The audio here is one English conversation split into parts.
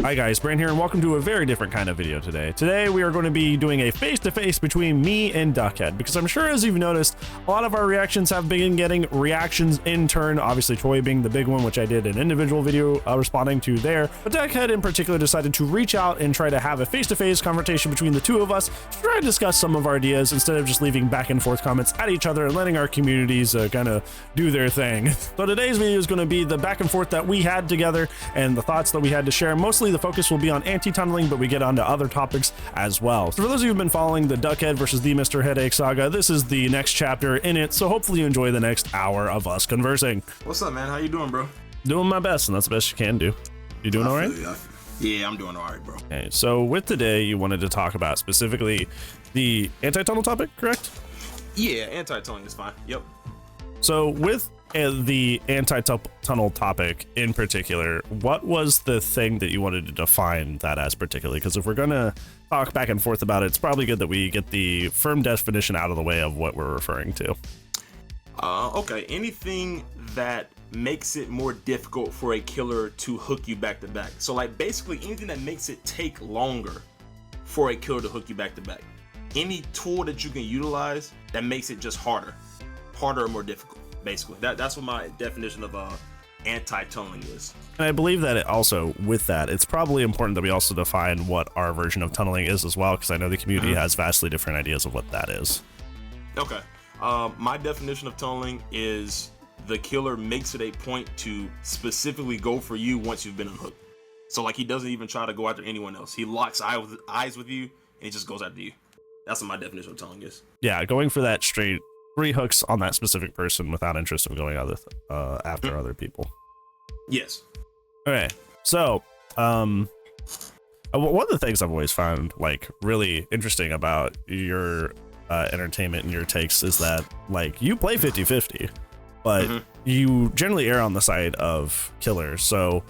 Hi guys, Brand here, and welcome to a very different kind of video today. Today we are going to be doing a face-to-face between me and Dukhed, because I'm sure as you've noticed, a lot of our reactions have been getting reactions in turn, obviously Troy being the big one, which I did an individual video responding to there, but Dukhed in particular decided to reach out and try to have a face-to-face conversation between the two of us to try to discuss some of our ideas instead of just leaving back and forth comments at each other and letting our communities kind of do their thing. So today's video is going to be the back and forth that we had together and the thoughts that we had to share. Mostly the focus will be on anti-tunneling, but we get onto other topics as well. So for those of you who've been following the Dukhed versus TheMrHeadache saga, this is the next chapter in it, so hopefully you enjoy the next hour of us conversing. What's up, man? How you doing, bro? Doing my best, and that's the best you can do. You doing all right? Yeah, I'm doing all right, bro. Okay, so with today, you wanted to talk about specifically the anti-tunnel topic, correct? Yeah, anti-tunneling is fine. Yep. So with the anti-tunnel topic in particular, what was the thing that you wanted to define that as particularly? Because if we're gonna talk back and forth about it, it's probably good that we get the firm definition out of the way of what we're referring to. Okay, anything that makes it more difficult for a killer to hook you back to back. So like basically anything that makes it take longer for a killer to hook you back to back. Any tool that you can utilize that makes it just harder or more difficult. Basically, that's what my definition of anti-tunneling is. And I believe that it also, with that, it's probably important that we also define what our version of tunneling is as well, because I know the community has vastly different ideas of what that is. Okay, my definition of tunneling is the killer makes it a point to specifically go for you once you've been unhooked. So like he doesn't even try to go after anyone else. He locks eyes with you and he just goes after you. That's what my definition of tunneling is. Yeah, going for that straight 3 hooks on that specific person without interest of going after other people. Yes. Okay, so one of the things I've always found like really interesting about your entertainment and your takes is that like you play 50-50, but you generally err on the side of killers. So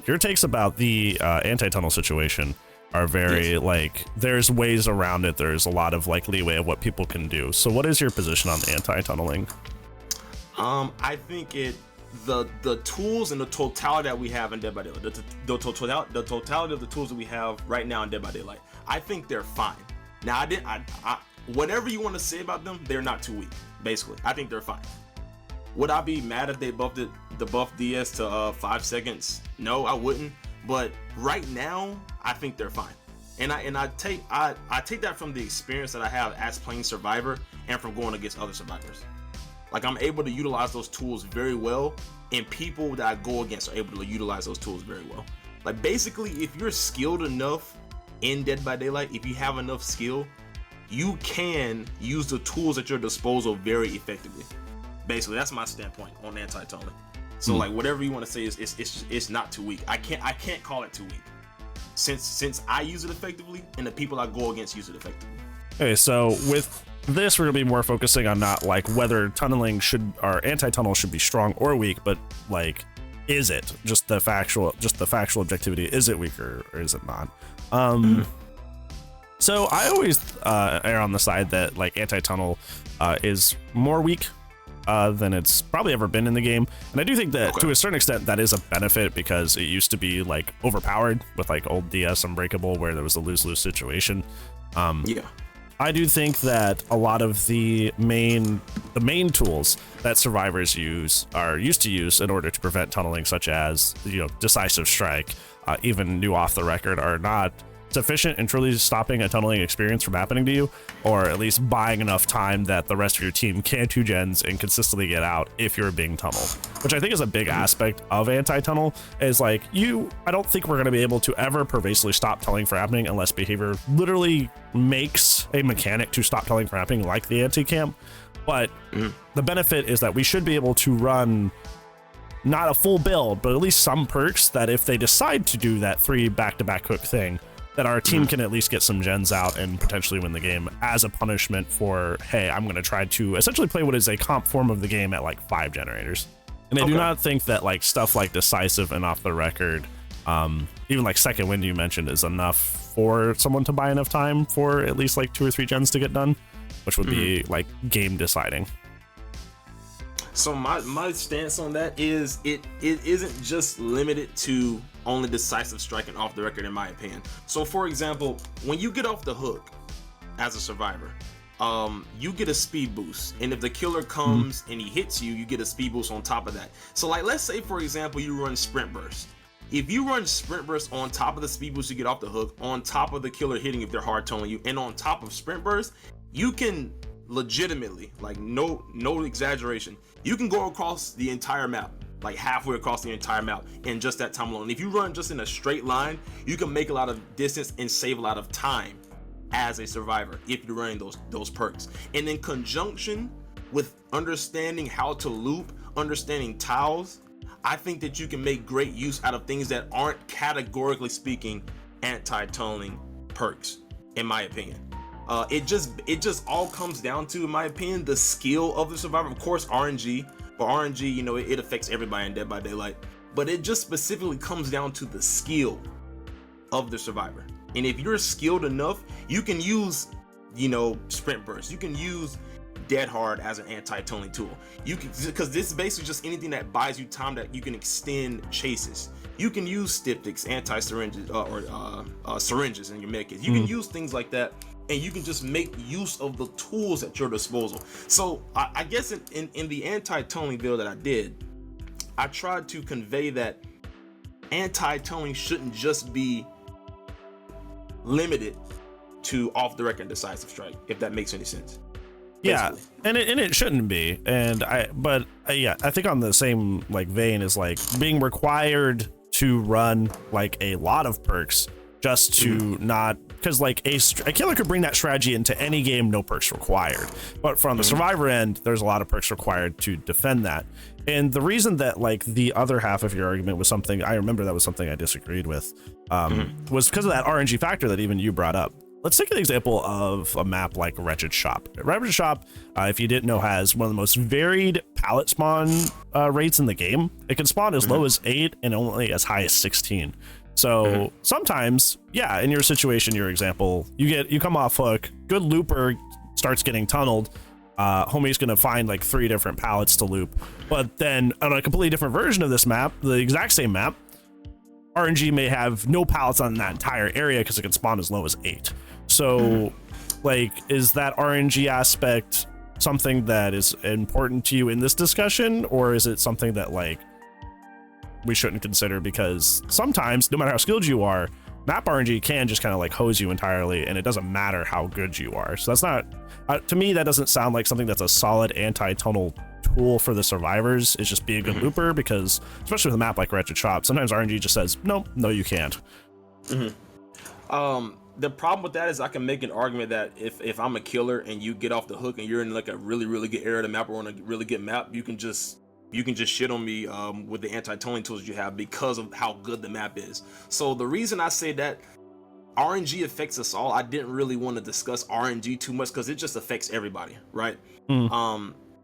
your takes about the anti-tunnel situation are very like there's ways around it. There's a lot of like leeway of what people can do. So what is your position on anti-tunneling? I think the tools and the totality that we have in Dead by Daylight, the totality of the tools that we have right now in Dead by Daylight, I think they're fine. Now I whatever you want to say about them, they're not too weak. Basically, I think they're fine. Would I be mad if they buffed the buff DS to 5 seconds? No, I wouldn't. But right now, I think they're fine, and I take that from the experience that I have as playing Survivor and from going against other survivors. Like I'm able to utilize those tools very well, and people that I go against are able to utilize those tools very well. Like basically, if you're skilled enough in Dead by Daylight, if you have enough skill, you can use the tools at your disposal very effectively. Basically, that's my standpoint on anti-tunneling. So like whatever you want to say is it's not too weak. I can't call it too weak. Since I use it effectively and the people I go against use it effectively. Okay, so with this we're gonna be more focusing on not like whether tunneling or anti-tunnel should be strong or weak, but like is it just the factual objectivity, is it weaker or is it not? So I always err on the side that like anti-tunnel is more weak than it's probably ever been in the game, and I do think that to a certain extent that is a benefit, because it used to be like overpowered with like old DS Unbreakable where there was a lose-lose situation. I do think that a lot of the main tools that survivors used to use in order to prevent tunneling, such as decisive strike, even new off the record, are not sufficient in truly stopping a tunneling experience from happening to you, or at least buying enough time that the rest of your team can 2 gens and consistently get out if you're being tunneled, which I think is a big aspect of anti-tunnel. Is like I don't think we're going to be able to ever pervasively stop tunneling from happening unless behavior literally makes a mechanic to stop tunneling from happening, like the anti-camp. But the benefit is that we should be able to run not a full build, but at least some perks that if they decide to do that 3 back-to-back hook thing, that our team can at least get some gens out and potentially win the game as a punishment for, hey, I'm going to try to essentially play what is a comp form of the game at like 5 generators. And I do not think that like stuff like decisive and off the record, even like second wind you mentioned, is enough for someone to buy enough time for at least like 2 or 3 gens to get done, which would be like game deciding. So my stance on that is it isn't just limited to only decisive strike and off the record, in my opinion. So for example, when you get off the hook as a survivor, you get a speed boost, and if the killer comes and he hits you, you get a speed boost on top of that. So like, let's say for example you run sprint burst. If you run sprint burst on top of the speed boost you get off the hook, on top of the killer hitting if they're hard towing you, and on top of sprint burst, you can legitimately, like no exaggeration, you can go across the entire map, like halfway across the entire map in just that time alone. If you run just in a straight line, you can make a lot of distance and save a lot of time as a survivor if you're running those perks. And in conjunction with understanding how to loop, understanding tiles, I think that you can make great use out of things that aren't, categorically speaking, anti-tunneling perks, in my opinion. It just all comes down to, in my opinion, the skill of the survivor. Of course, RNG, but RNG, you know, it affects everybody in Dead by Daylight, but it just specifically comes down to the skill of the survivor. And if you're skilled enough, you can use, you know, sprint burst, you can use dead hard as an anti-tunneling tool. You can, because this is basically just anything that buys you time that you can extend chases. You can use styptics, anti-syringes, or syringes in your medkits. You can use things like that, and you can just make use of the tools at your disposal. So I guess in the anti-tunneling video that I did, I tried to convey that anti-tunneling shouldn't just be limited to off the record decisive strike, if that makes any sense. Yeah, basically. and it shouldn't be. And I think on the same like vein is like being required to run like a lot of perks just to not, because like a killer could bring that strategy into any game, no perks required. But from the survivor end, there's a lot of perks required to defend that. And the reason that like the other half of your argument was something, I remember that was something I disagreed with, was because of that RNG factor that even you brought up. Let's take an example of a map like Wretched Shop. Wretched Shop, if you didn't know, has one of the most varied pallet spawn rates in the game. It can spawn as low as 8 and only as high as 16. So sometimes, yeah, in your situation, your example, you come off hook, good looper starts getting tunneled, homie's gonna find like 3 different pallets to loop. But then on a completely different version of this map, the exact same map, RNG may have no pallets on that entire area because it can spawn as low as 8. So like, is that RNG aspect something that is important to you in this discussion, or is it something that like we shouldn't consider? Because sometimes, no matter how skilled you are, map RNG can just kind of like hose you entirely, and it doesn't matter how good you are. So that's not, to me, that doesn't sound like something that's a solid anti-tunnel tool for the survivors. Is just be a good looper, because especially with a map like Wretched Shop, sometimes RNG just says, no, you can't. The problem with that is I can make an argument that if I'm a killer and you get off the hook and you're in like a really, really good area of the map or on a really good map, you can just shit on me with the anti-tunneling tools you have because of how good the map is. So the reason I say that RNG affects us all, I didn't really want to discuss RNG too much because it just affects everybody, right?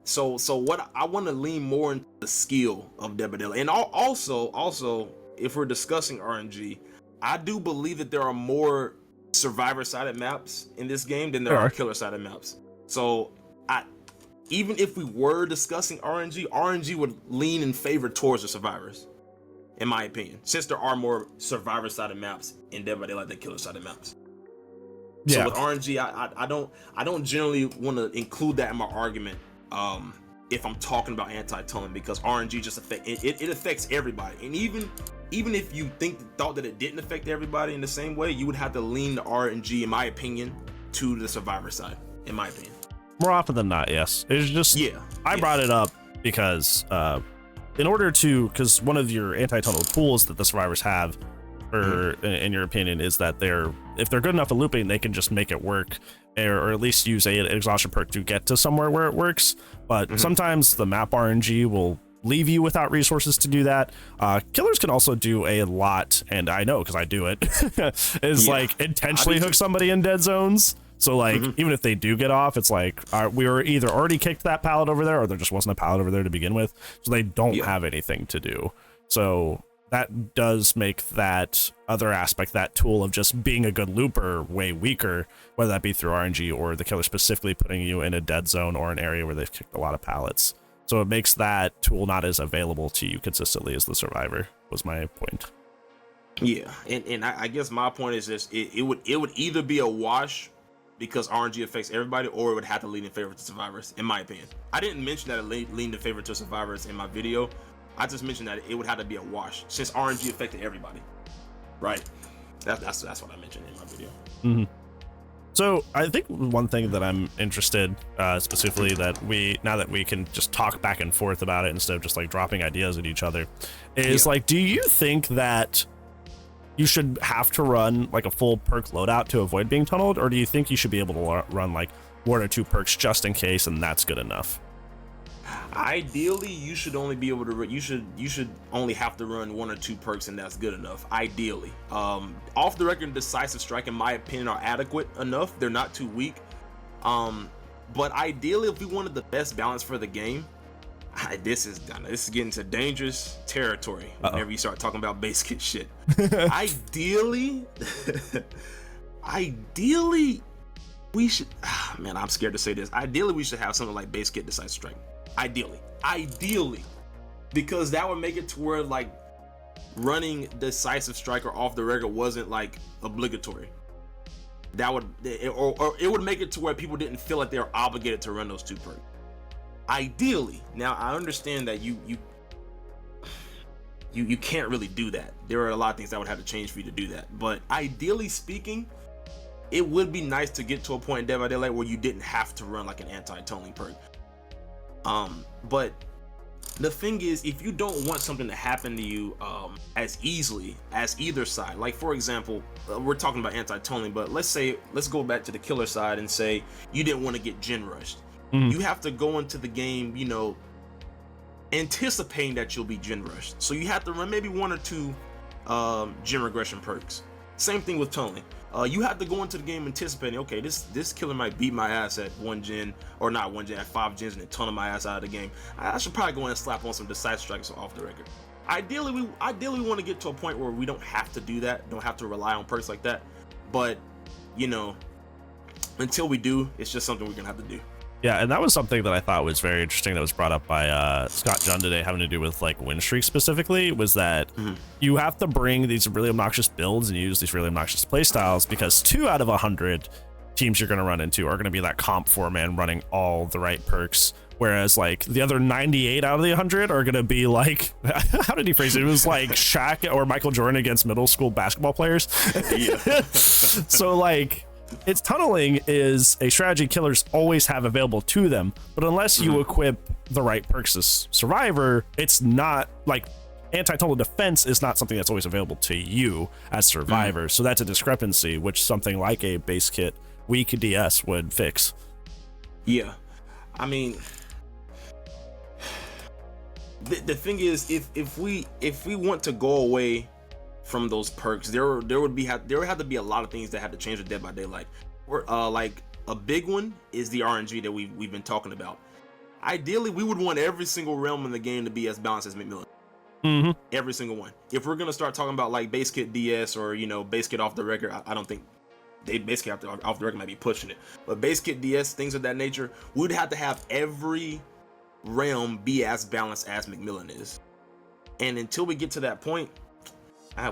So what I want to lean more into the skill of Dead by Daylight. And also, if we're discussing RNG, I do believe that there are more survivor-sided maps in this game than there are killer-sided maps. So even if we were discussing RNG would lean in favor towards the survivors, in my opinion, since there are more survivor-sided maps in Dead by Daylight than killer-sided maps. So with RNG, I don't generally want to include that in my argument if I'm talking about anti-tunneling, because RNG just it affects everybody. And even if you thought that it didn't affect everybody in the same way, you would have to lean the RNG, in my opinion, to the survivor side, in my opinion. More often than not, yes. It's just, I brought it up because in order to, because one of your anti-tunnel tools that the survivors have, or in your opinion, is that if they're good enough at looping, they can just make it work, or at least use an exhaustion perk to get to somewhere where it works. But sometimes the map RNG will leave you without resources to do that. Killers can also do a lot, and I know because I do it, is like intentionally hook somebody in dead zones. So like, even if they do get off, it's like we were either already kicked that pallet over there, or there just wasn't a pallet over there to begin with, so they don't have anything to do. So that does make that other aspect, that tool of just being a good looper, way weaker, whether that be through RNG or the killer specifically putting you in a dead zone or an area where they've kicked a lot of pallets. So it makes that tool not as available to you consistently as the survivor, was my point. Yeah, and I guess my point is this: it would either be a wash because RNG affects everybody, or it would have to lean in favor to survivors, in my opinion. I didn't mention that it leaned in favor to survivors in my video. I just mentioned that it would have to be a wash since RNG affected everybody. Right. That's what I mentioned in my video. Mm-hmm. So I think one thing that I'm interested specifically that now that we can just talk back and forth about it instead of just like dropping ideas at each other is like, do you think that you should have to run like a full perk loadout to avoid being tunneled, or do you think you should be able to run like 1 or 2 perks just in case and that's good enough? Ideally, you should only be able to you should only have to run 1 or 2 perks and that's good enough. Ideally, off the record, decisive strike in my opinion are adequate enough. They're not too weak, but ideally, if we wanted the best balance for the game, this is getting to dangerous territory whenever you start talking about base kit shit. Ideally we should, man, I'm scared to say this. Ideally, we should have something like base kit decisive strike. Ideally, because that would make it to where like running decisive strike or off the record wasn't like obligatory. That would, or it would make it to where people didn't feel like they were obligated to run those 2 perks. Ideally, now I understand that you can't really do that. There are a lot of things that would have to change for you to do that. But ideally speaking, it would be nice to get to a point in Dead by Daylight where you didn't have to run like an anti-tunneling perk. But the thing is, if you don't want something to happen to you as easily as either side, like for example, we're talking about anti-tunneling, but let's go back to the killer side and say you didn't want to get gen rushed. You have to go into the game, you know, anticipating that you'll be gen rushed. So you have to run maybe 1 or 2 gen regression perks. Same thing with tunneling. You have to go into the game anticipating, okay, this killer might beat my ass at 1 gen, or not 1 gen, at 5 gens, and then tunnel my ass out of the game. I should probably go in and slap on some decisive strikes off the record. Ideally, we want to get to a point where we don't have to do that, don't have to rely on perks like that. But, you know, until we do, it's just something we're gonna have to do. Yeah, and that was something that I thought was very interesting that was brought up by Scott Junn today, having to do with like win streak specifically, was that you have to bring these really obnoxious builds and use these really obnoxious playstyles, because 2 out of 100 teams you're going to run into are going to be that comp 4-man running all the right perks, whereas like the other 98 out of the 100 are going to be like, how did he phrase it? It was like Shaq or Michael Jordan against middle school basketball players. So like, it's tunneling is a strategy killers always have available to them, but unless you equip the right perks as survivor, it's not like anti-tunnel defense is not something that's always available to you as survivor. So that's a discrepancy, which something like a base kit weak DS would fix. Yeah, I mean, the thing is, if we want to go away from those perks, there would have to be a lot of things that had to change with Dead by Daylight. Like a big one is the RNG that we've been talking about. Ideally, we would want every single realm in the game to be as balanced as McMillan. Every single one. If we're gonna start talking about like base kit DS or, you know, base kit off the record, I don't think they basically have to off the record might be pushing it. But base kit DS, things of that nature, we'd have to have every realm be as balanced as McMillan is. And until we get to that point,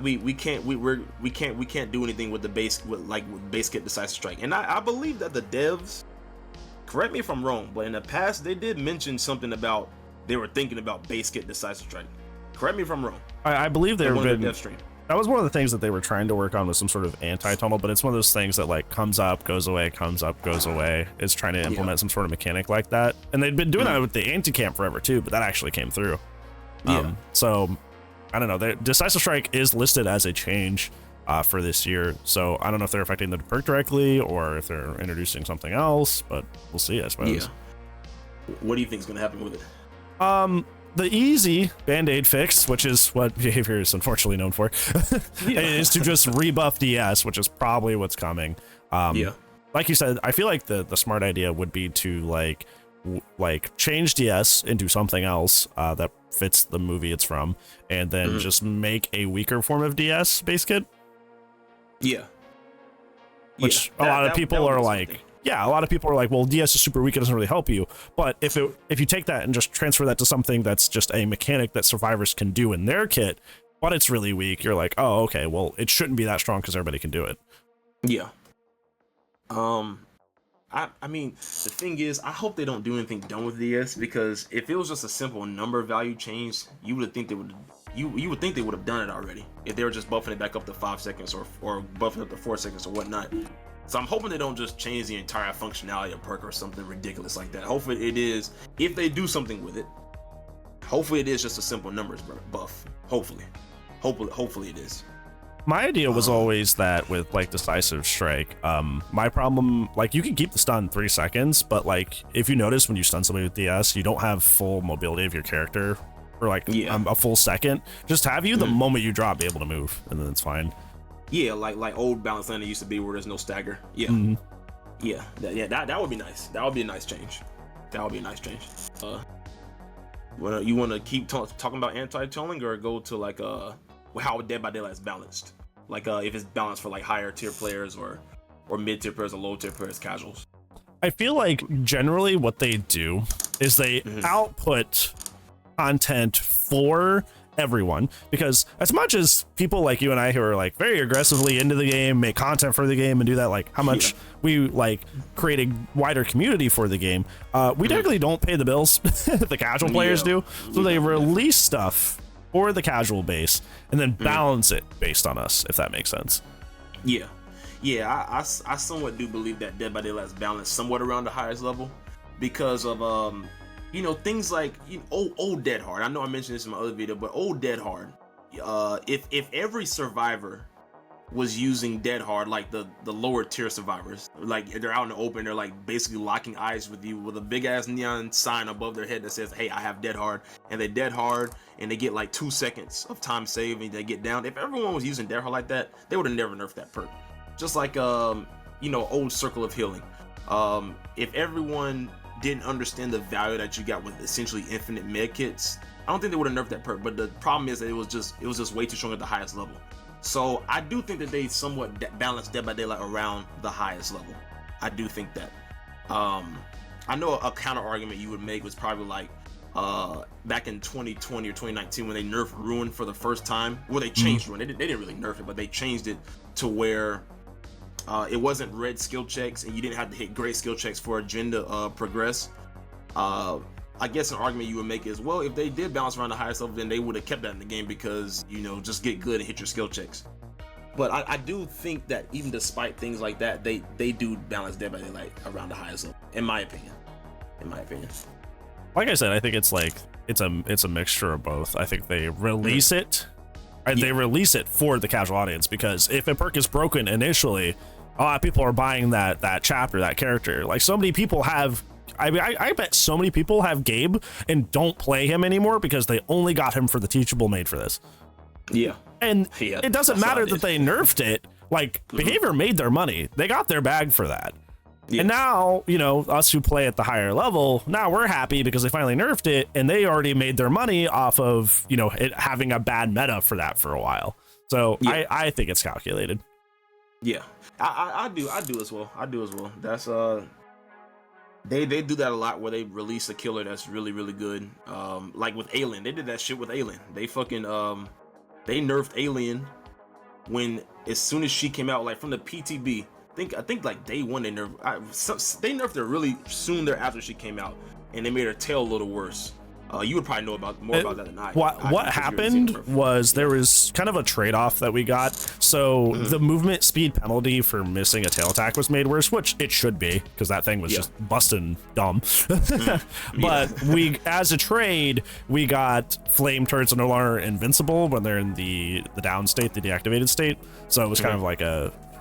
we can't do anything with the base with base kit decisive strike. And I believe that the devs, correct me if I'm wrong, but in the past they did mention something about they were thinking about base kit decisive strike. Correct me if I'm wrong. I believe there been dev stream. That was one of the things that they were trying to work on, with some sort of anti-tunnel, but it's one of those things that like comes up, goes away, comes up, goes away. It's trying to implement some sort of mechanic like that. And they'd been doing that with the anti-camp forever too, but that actually came through. So I don't know. Decisive Strike is listed as a change for this year, so I don't know if they're affecting the perk directly or if they're introducing something else, but we'll see, I suppose. Yeah. What do you think is going to happen with it? The easy band-aid fix, which is what behavior is unfortunately known for, is to just rebuff DS, which is probably what's coming. Like you said, I feel like the smart idea would be to like change DS into something else that fits the movie it's from, and then just make a weaker form of DS base kit. Which a lot of people are like, a lot of people are like, well, DS is super weak, it doesn't really help you. But if you take that and just transfer that to something that's just a mechanic that survivors can do in their kit, but it's really weak, you're like, oh, okay, well, it shouldn't be that strong because everybody can do it. Yeah. I mean, the thing is, I hope they don't do anything dumb with DS, because if it was just a simple number value change, you would think they would. You would think they would have done it already if they were just buffing it back up to 5 seconds or buffing up to 4 seconds or whatnot. So I'm hoping they don't just change the entire functionality of perk or something ridiculous like that. Hopefully it is, if they do something with it, hopefully it is just a simple numbers buff. Hopefully it is. My idea was always that with like decisive strike, my problem, like you can keep the stun 3 seconds, but like if you notice when you stun somebody with DS, you don't have full mobility of your character for like a full second. Just have you the moment you drop be able to move, and then it's fine. Yeah, like old balance landing used to be where there's no stagger. Yeah, yeah, that would be nice. That would be a nice change. That would be a nice change. You want to keep talking about anti-tolling, or go to like how Dead by Daylight is balanced? Like if it's balanced for like higher tier players or mid tier players or low tier players, casuals. I feel like generally what they do is they output content for everyone, because as much as people like you and I who are like very aggressively into the game, make content for the game and do that, like how much we like create a wider community for the game, we technically don't pay the bills. The casual players do, so they release stuff for the casual base and then balance it based on us, if that makes sense. I somewhat do believe that Dead by Daylight is balanced somewhat around the highest level because of things like old Dead Hard. I know I mentioned this in my other video, but old Dead Hard, if every survivor was using Dead Hard, like the lower tier survivors, like they're out in the open, they're like basically locking eyes with you with a big ass neon sign above their head that says, hey, I have Dead Hard, and they Dead Hard and they get like 2 seconds of time save and they get down. If everyone was using Dead Hard like that, they would have never nerfed that perk. Just like old Circle of Healing. If everyone didn't understand the value that you got with essentially infinite med kits, I don't think they would have nerfed that perk. But the problem is that it was just way too strong at the highest level. So I do think that they somewhat balanced Dead by Daylight around the highest level. I do think that. I know a counter argument you would make was probably like back in 2020 or 2019 when they nerfed Ruin for the first time. Well, they changed Ruin. They didn't really nerf it, but they changed it to where it wasn't red skill checks and you didn't have to hit gray skill checks for a gen to progress. I guess an argument you would make is, well, if they did bounce around the highest level, then they would have kept that in the game because, just get good and hit your skill checks. But I do think that even despite things like that, they do balance Dead by Daylight around the highest level, in my opinion. Like I said, I think it's like it's a mixture of both. I think they release it, and they release it for the casual audience, because if a perk is broken initially, a lot of people are buying that chapter, that character. Like so many people have. I bet so many people have Gabe and don't play him anymore because they only got him for the teachable made for this. Yeah. And it doesn't matter that they nerfed it. Like, Behavior made their money. They got their bag for that. Yeah. And now, us who play at the higher level, now we're happy because they finally nerfed it and they already made their money off of, it having a bad meta for that for a while. So I think it's calculated. Yeah. I do as well. That's They do that a lot where they release a killer that's really, really good. Like with Alien, they did that shit with Alien. They fucking they nerfed Alien as soon as she came out, like from the PTB. I think like day one they nerfed her really soon thereafter she came out, and they made her tail a little worse. You would probably know more about that than I. What happened was there was kind of a trade-off that we got. So the movement speed penalty for missing a tail attack was made worse, which it should be because that thing was just busting dumb. But we, as a trade, we got flame turrets are no longer invincible when they're in the down state, the deactivated state. So it was kind of like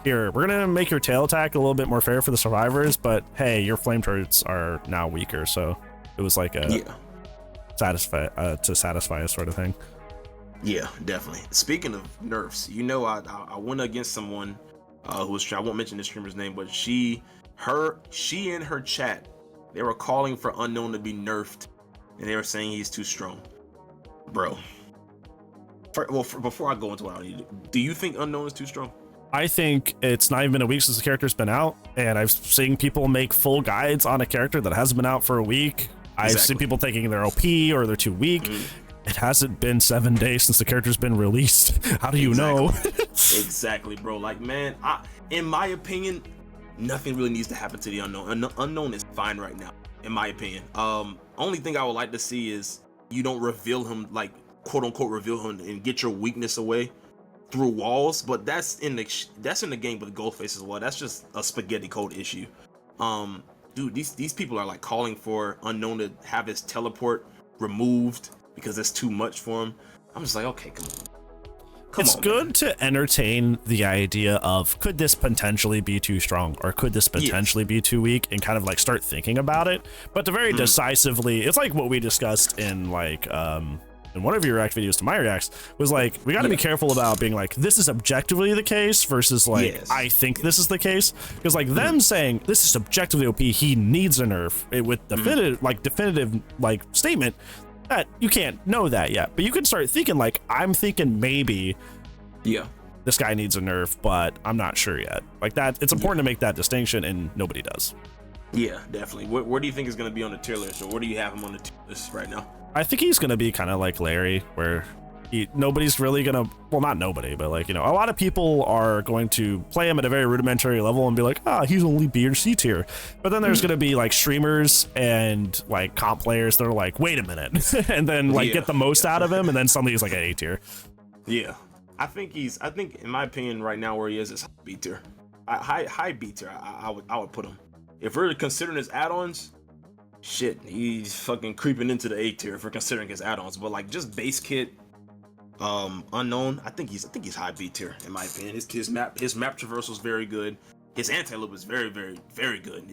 here, we're gonna make your tail attack a little bit more fair for the survivors, but hey, your flame turrets are now weaker. So it was like satisfy us sort of thing. Yeah, definitely. Speaking of nerfs, I went against someone who was, I won't mention the streamer's name, but she in her chat, they were calling for Unknown to be nerfed, and they were saying he's too strong. Bro, before I go into what I need to do you think Unknown is too strong? I think it's not even been a week since the character's been out, and I've seen people make full guides on a character that hasn't been out for a week. I've seen people thinking they're OP or they're too weak. it hasn't been 7 days since the character's been released. How do you know? Exactly, bro. Like, man, in my opinion, nothing really needs to happen to the unknown. Unknown is fine right now, in my opinion. Only thing I would like to see is you don't reveal him, like, quote unquote reveal him and get your weakness away through walls, but that's in the game with Ghostface as well. That's just a spaghetti code issue. Dude, these people are like calling for Unknown to have his teleport removed because it's too much for him. I'm just like, okay, come on. It's good to entertain the idea of, could this potentially be too strong, or could this potentially be too weak, and kind of like start thinking about it. But to very decisively, it's like what we discussed in like in one of your react videos to my reacts, was like, we got to be careful about being like, this is objectively the case versus like, I think this is the case, because like them saying this is objectively OP, he needs a nerf, with definitive like statement, that you can't know that yet, but you can start thinking like, I'm thinking maybe this guy needs a nerf, but I'm not sure yet. Like that, it's important to make that distinction, and nobody does. Yeah, definitely. Where do you think is going to be on the tier list, or where do you have him on the tier list right now? I think he's going to be kind of like Larry, where nobody's really going to, well, not nobody, but like, you know, a lot of people are going to play him at a very rudimentary level and be like, he's only B or C tier. But then there's going to be like streamers and like comp players that are like, wait a minute, and then like get the most out of him, and then suddenly he's like an A tier. Yeah. I think in my opinion right now where he is B tier. High B tier, I would put him. If we're considering his add-ons, shit, he's fucking creeping into the A tier if we're considering his add-ons. But like just base kit, Unknown, I think he's high B tier in my opinion. His map traversal is very good. His anti-loop is very, very, very good.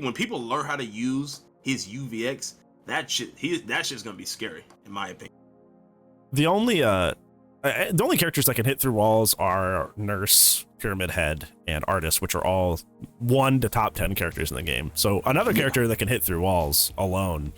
When people learn how to use his UVX, that shit's gonna be scary in my opinion. The only characters that can hit through walls are Nurse, Pyramid Head, and Artist, which are all 1 to top 10 characters in the game. So another character that can hit through walls alone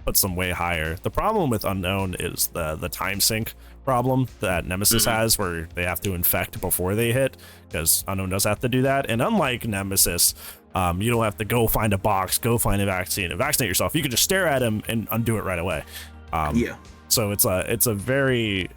puts them way higher. The problem with Unknown is the time sync problem that Nemesis has, where they have to infect before they hit, because Unknown does have to do that. And unlike Nemesis, you don't have to go find a box, go find a vaccine, and vaccinate yourself. You can just stare at him and undo it right away. So it's a very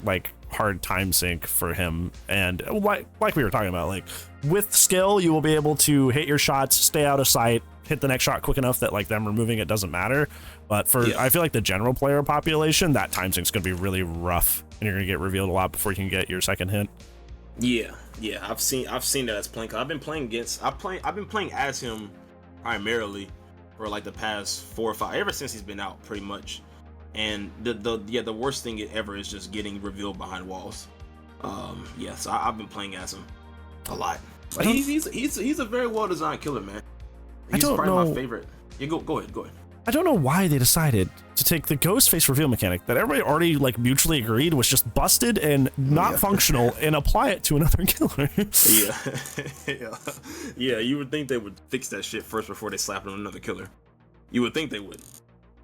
like hard time sync for him, and like we were talking about, like with skill you will be able to hit your shots, stay out of sight, hit the next shot quick enough that like them removing it doesn't matter. But for I feel like the general player population, that time sync's gonna be really rough, and you're gonna get revealed a lot before you can get your second hit. I've seen that as playing, 'cause I've been playing as him primarily for like the past 4 or 5, ever since he's been out pretty much. And the worst thing ever is just getting revealed behind walls. So I've been playing as him a lot. But he's a very well designed killer, man. He's probably my favorite. Yeah, go ahead. I don't know why they decided to take the Ghostface reveal mechanic that everybody already like mutually agreed was just busted and not functional, and apply it to another killer. You would think they would fix that shit first before they slap it on another killer. You would think they would,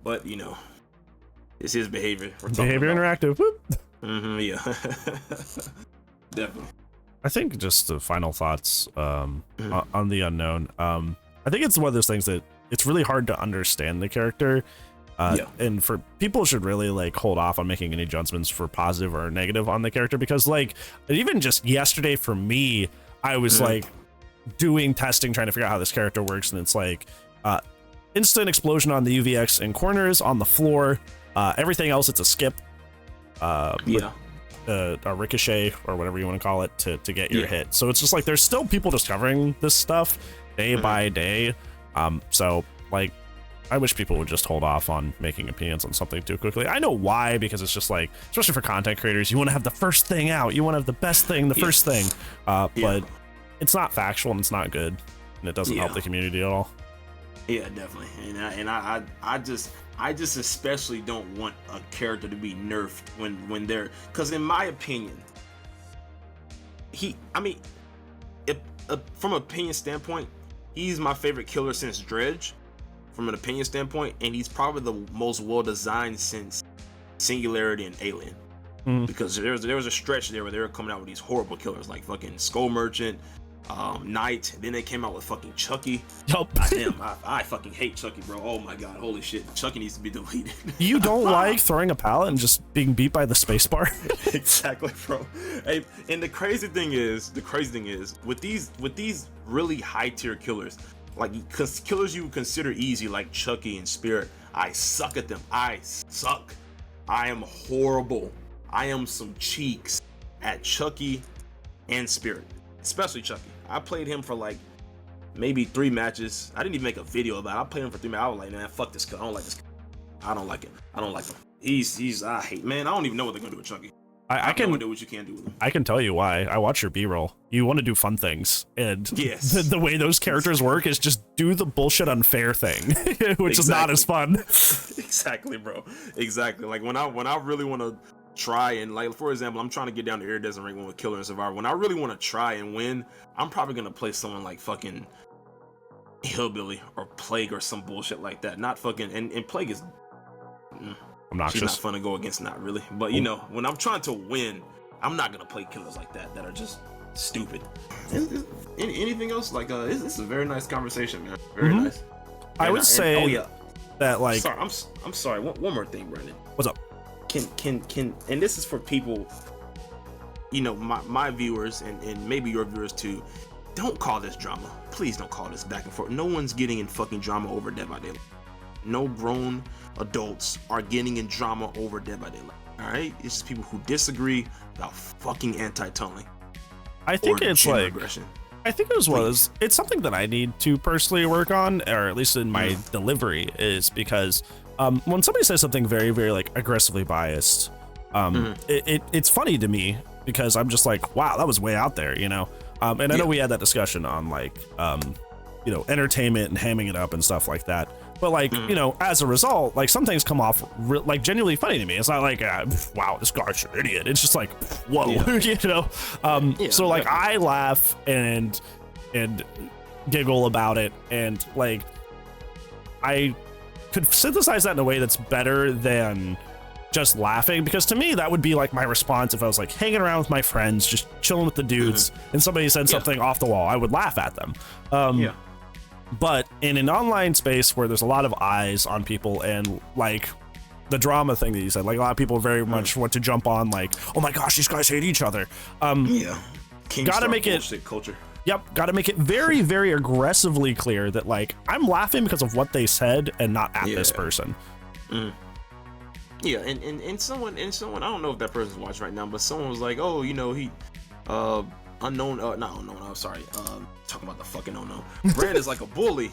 but you know, it's his behavior. Behavior interactive. Definitely. I think just the final thoughts on the Unknown. I think it's one of those things that it's really hard to understand the character, and for people should really like hold off on making any judgments for positive or negative on the character, because like even just yesterday for me, I was like doing testing trying to figure out how this character works, and it's like instant explosion on the UVX in corners, on the floor. Everything else, it's a skip. A ricochet or whatever you want to call it to get your hit. So it's just like there's still people discovering this stuff day by day. So like I wish people would just hold off on making opinions on something too quickly. I know why, because it's just like, especially for content creators, you want to have the first thing out, you want to have the best thing, the first thing, but it's not factual and it's not good, and it doesn't help the community at all. Yeah, definitely. And I just especially don't want a character to be nerfed when they're, because in my opinion, from an opinion standpoint, he's my favorite killer since Dredge, from an opinion standpoint, and he's probably the most well designed since Singularity and Alien. Because there was a stretch there where they were coming out with these horrible killers like fucking Skull Merchant, Knight. Then they came out with fucking Chucky. Yup. Damn, I fucking hate Chucky, bro. Oh my god, holy shit. Chucky needs to be deleted. You don't like throwing a pallet and just being beat by the spacebar? Exactly, bro. Hey, and the crazy thing is, with these really high tier killers, like killers you consider easy, like Chucky and Spirit, I suck at them. I suck. I am horrible. I am some cheeks at Chucky and Spirit, especially Chucky. I played him for like maybe 3 matches. I didn't even make a video about it. I played him for 3 matches. I was like, man, fuck this guy. I don't like this guy. I don't like him. I don't like him. I hate, man. I don't even know what they're gonna do with Chucky. I can do what you can do with him. I can tell you why. I watch your B-roll. You want to do fun things, and yes, the way those characters work is just do the bullshit unfair thing, which is not as fun. Exactly, bro. Exactly. Like when I really want to try and, like, for example, I'm trying to get down to Iridescent Rank 1 with Killer and Survivor. When I really want to try and win, I'm probably gonna play someone like fucking Hillbilly or Plague or some bullshit like that. Not fucking and Plague is obnoxious. She's not fun to go against, not really. But you know, when I'm trying to win, I'm not gonna play killers like that are just stupid. Anything else? Like this is a very nice conversation, man. Very nice. I would say that, like, sorry, I'm sorry. One more thing, Brandon. What's up? Can and this is for people, you know, my viewers and maybe your viewers too. Don't call this drama. Please don't call this back and forth. No one's getting in fucking drama over Dead by Daylight. No grown adults are getting in drama over Dead by Daylight. All right, it's just people who disagree about fucking anti-tunneling. I think it's like aggression. I think it's something that I need to personally work on, or at least in my delivery, is because when somebody says something very, very like aggressively biased, it's funny to me because I'm just like, wow, that was way out there, you know. And I know we had that discussion on like you know, entertainment and hamming it up and stuff like that. But like, you know, as a result, like some things come off like genuinely funny to me. It's not like, wow, this guy's an idiot. It's just like, whoa, you know? So like I laugh and giggle about it. And like, I could synthesize that in a way that's better than just laughing, because to me, that would be like my response if I was like hanging around with my friends, just chilling with the dudes, and somebody said something off the wall, I would laugh at them. But in an online space where there's a lot of eyes on people and like the drama thing that you said, like a lot of people very much want to jump on like, oh my gosh, these guys hate each other. Gotta make it culture. Yep, gotta make it very, very aggressively clear that like I'm laughing because of what they said and not at this person. Yeah, and someone I don't know if that person's watching right now, but someone was like, oh, you know, he unknown, not unknown, I'm sorry, talking about the fucking unknown. Brand is like a bully.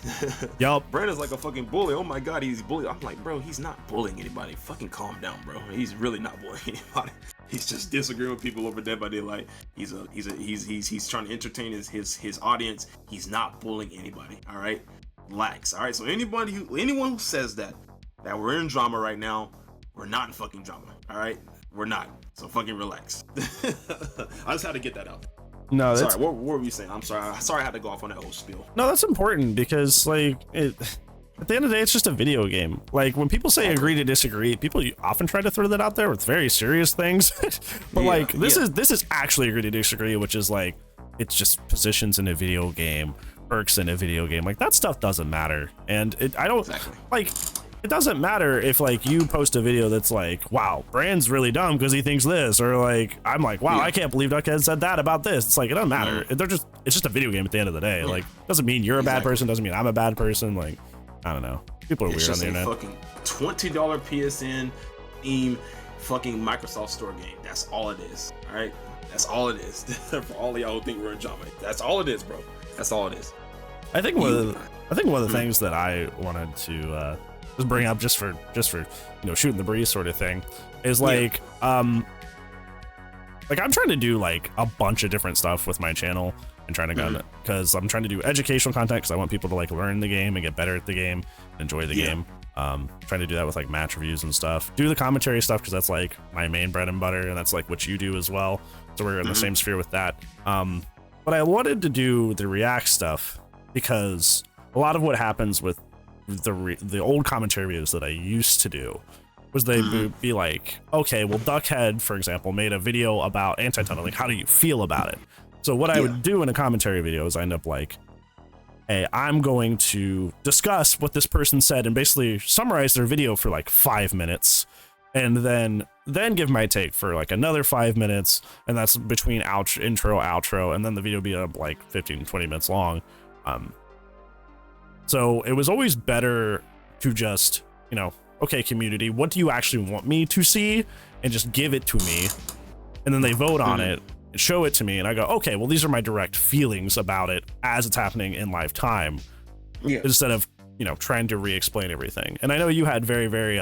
Yup. Brand is like a fucking bully. Oh my god, he's bullying. I'm like, bro, he's not bullying anybody. Fucking calm down, bro. He's really not bullying anybody. He's just disagreeing with people over Dead by Daylight. He's trying to entertain his audience. He's not bullying anybody. All right, relax. All right, so anyone who says that we're in drama right now, we're not in fucking drama. All right, we're not. So fucking relax. I just had to get that out. No, that's... Sorry, what were you saying? I'm sorry. I had to go off on that whole spiel. No, that's important because, like, at the end of the day, it's just a video game. Like, when people say agree to disagree, people often try to throw that out there with very serious things. But this is actually agree to disagree, which is like, it's just positions in a video game, perks in a video game. Like, that stuff doesn't matter. And it doesn't matter if like you post a video that's like, wow, Brand's really dumb because he thinks this, or like I'm like, wow, I can't believe Dukhed said that about this. It's like, it doesn't matter. It's just a video game at the end of the day. Like, doesn't mean you're a bad person, doesn't mean I'm a bad person. Like, I don't know. People are weird on the internet. Fucking $20 PSN Steam fucking Microsoft Store game. That's all it is. All right, that's all it is. For all of y'all who think we're in drama, that's all it is, bro. That's all it is. I think one of the things that I wanted to just bring up just for you know, shooting the breeze sort of thing is like I'm trying to do like a bunch of different stuff with my channel and trying to go because I'm trying to do educational content because I want people to like learn the game and get better at the game and enjoy the game. Trying to do that with like match reviews and stuff, do the commentary stuff because that's like my main bread and butter, and that's like what you do as well, so we're in the same sphere with that. But I wanted to do the react stuff because a lot of what happens with the old commentary videos that I used to do was they would be like, okay, well, Dukhed, for example, made a video about anti-tunneling. How do you feel about it? So what I would do in a commentary video is I end up like, hey, I'm going to discuss what this person said and basically summarize their video for like 5 minutes, and then give my take for like another 5 minutes, and that's between intro, outro, and then the video be up like 15-20 minutes long. So it was always better to just, you know, okay, community, what do you actually want me to see, and just give it to me, and then they vote on it, show it to me, and I go, okay, well, these are my direct feelings about it as it's happening in live time, instead of, you know, trying to re-explain everything. And I know you had very, very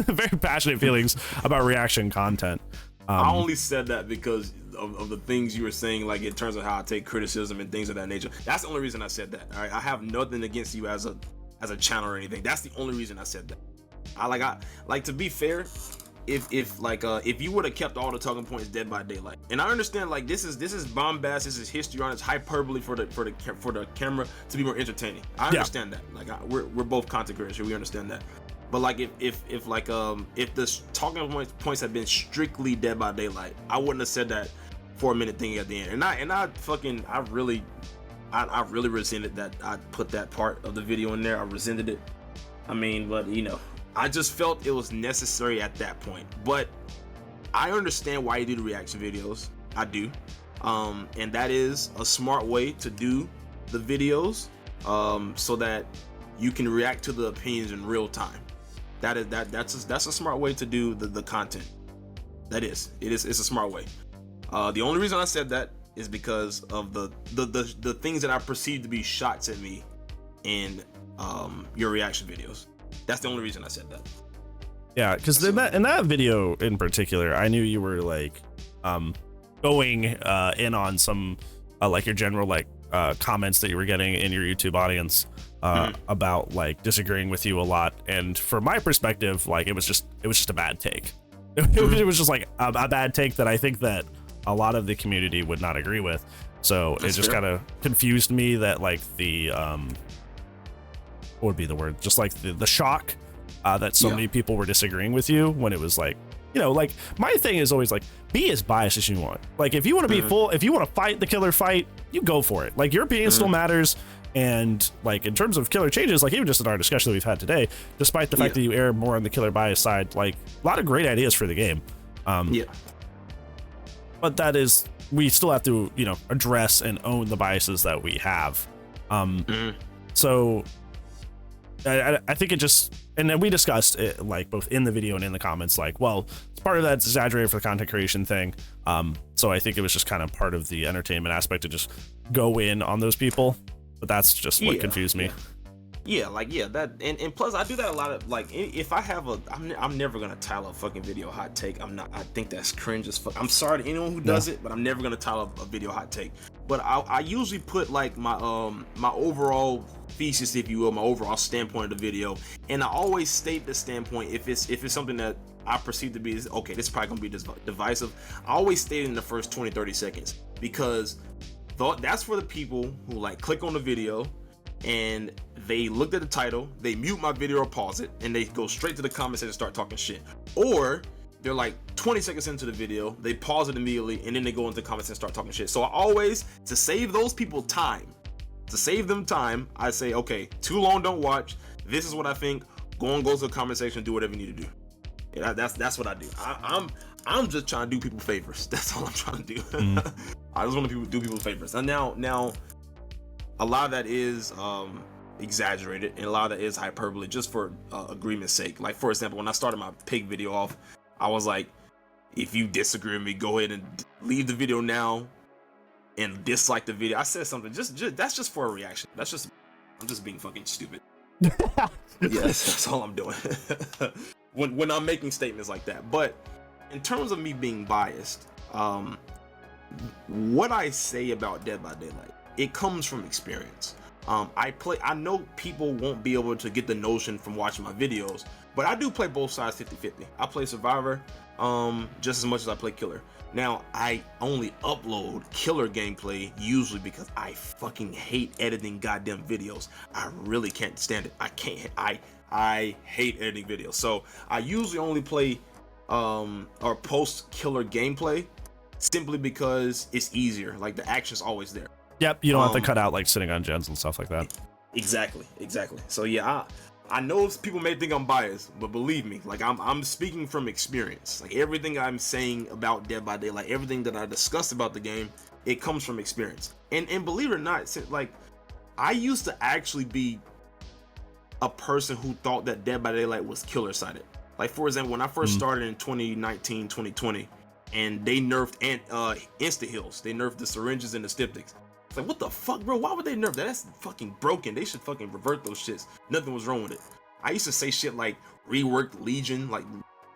very passionate feelings about reaction content. I only said that because of the things you were saying, like in terms of how I take criticism and things of that nature. That's the only reason I said that. All right, I have nothing against you as a channel or anything. That's the only reason I said that. I like to be fair. If you would have kept all the talking points Dead by Daylight, and I understand like this is bombast, this is histrionic, it's hyperbole for the camera to be more entertaining. I understand that. Like we're both content creators here, we understand that. But like if the talking points had been strictly Dead by Daylight, I wouldn't have said that 4-minute thing at the end. And I really resented that I put that part of the video in there. I resented it. I mean, but you know, I just felt it was necessary at that point. But I understand why you do the reaction videos. I do. And that is a smart way to do the videos, so that you can react to the opinions in real time. That's a smart way to do the content. It's a smart way. The only reason I said that is because of the things that I perceive to be shots at me in your reaction videos. That's the only reason I said that. Yeah, because in that video in particular, I knew you were like going in on some like your general like comments that you were getting in your YouTube audience about like disagreeing with you a lot. And from my perspective, like it was just a bad take. It was just like a bad take that I think that a lot of the community would not agree with. So it just kind of confused me that like the what would be the word? Just like the shock that so many people were disagreeing with you, when it was like, you know, like my thing is always like, be as biased as you want. Like if you want to be if you want to fight the killer fight, you go for it. Like your opinion still matters. And like in terms of killer changes, like even just in our discussion that we've had today, despite the fact that you err more on the killer bias side, like a lot of great ideas for the game. But that is, we still have to, you know, address and own the biases that we have. So I think it just, and then we discussed it like both in the video and in the comments, like, well, part of that's exaggerated for the content creation thing. So I think it was just kind of part of the entertainment aspect to just go in on those people. But that's just what confused me. That and plus I do that a lot of, like, if I have I'm never gonna title a fucking video hot take. I think that's cringe as fuck. I'm sorry to anyone who does it, but I'm never gonna title a video hot take. But I usually put like my my overall thesis, if you will, my overall standpoint of the video, and I always state the standpoint if it's something that I perceive to be, okay, this is probably gonna be divisive. I always state it in the first 20-30 seconds, because that's for the people who like click on the video and they looked at the title, they mute my video or pause it, and they go straight to the comments and start talking shit. Or they're like 20 seconds into the video, they pause it immediately, and then they go into the comments and start talking shit. So I always, to save those people time, I say, okay, too long, don't watch. This is what I think. Go to the comment section, do whatever you need to do. Yeah, that's what I do. I'm just trying to do people favors. That's all I'm trying to do. I just want to do people favors. And now, a lot of that is exaggerated, and a lot of that is hyperbole, just for agreement's sake. Like, for example, when I started my pig video off, I was like, if you disagree with me, go ahead and leave the video now and dislike the video. I said something just that's just for a reaction. I'm just being fucking stupid. Yes, that's all I'm doing. when I'm making statements like that. But in terms of me being biased, what I say about Dead by Daylight, it comes from experience. I know people won't be able to get the notion from watching my videos, but I do play both sides 50-50. I play Survivor just as much as I play Killer. Now, I only upload Killer gameplay usually because I fucking hate editing goddamn videos. I really can't stand it. I hate editing videos. So I usually only play or post Killer gameplay simply because it's easier. Like the action's always there. Yep, you don't have to cut out like sitting on gens and stuff like that. Exactly. So yeah, I know people may think I'm biased, but believe me, like I'm speaking from experience. Like everything I'm saying about Dead by Daylight, everything that I discussed about the game, it comes from experience. And believe it or not, like I used to actually be a person who thought that Dead by Daylight was killer sided. Like for example, when I first started in 2019, 2020, and they nerfed insta heals, they nerfed the syringes and the styptics. It's like, what the fuck, bro? Why would they nerf that? That's fucking broken. They should fucking revert those shits. Nothing was wrong with it. I used to say shit like reworked Legion, like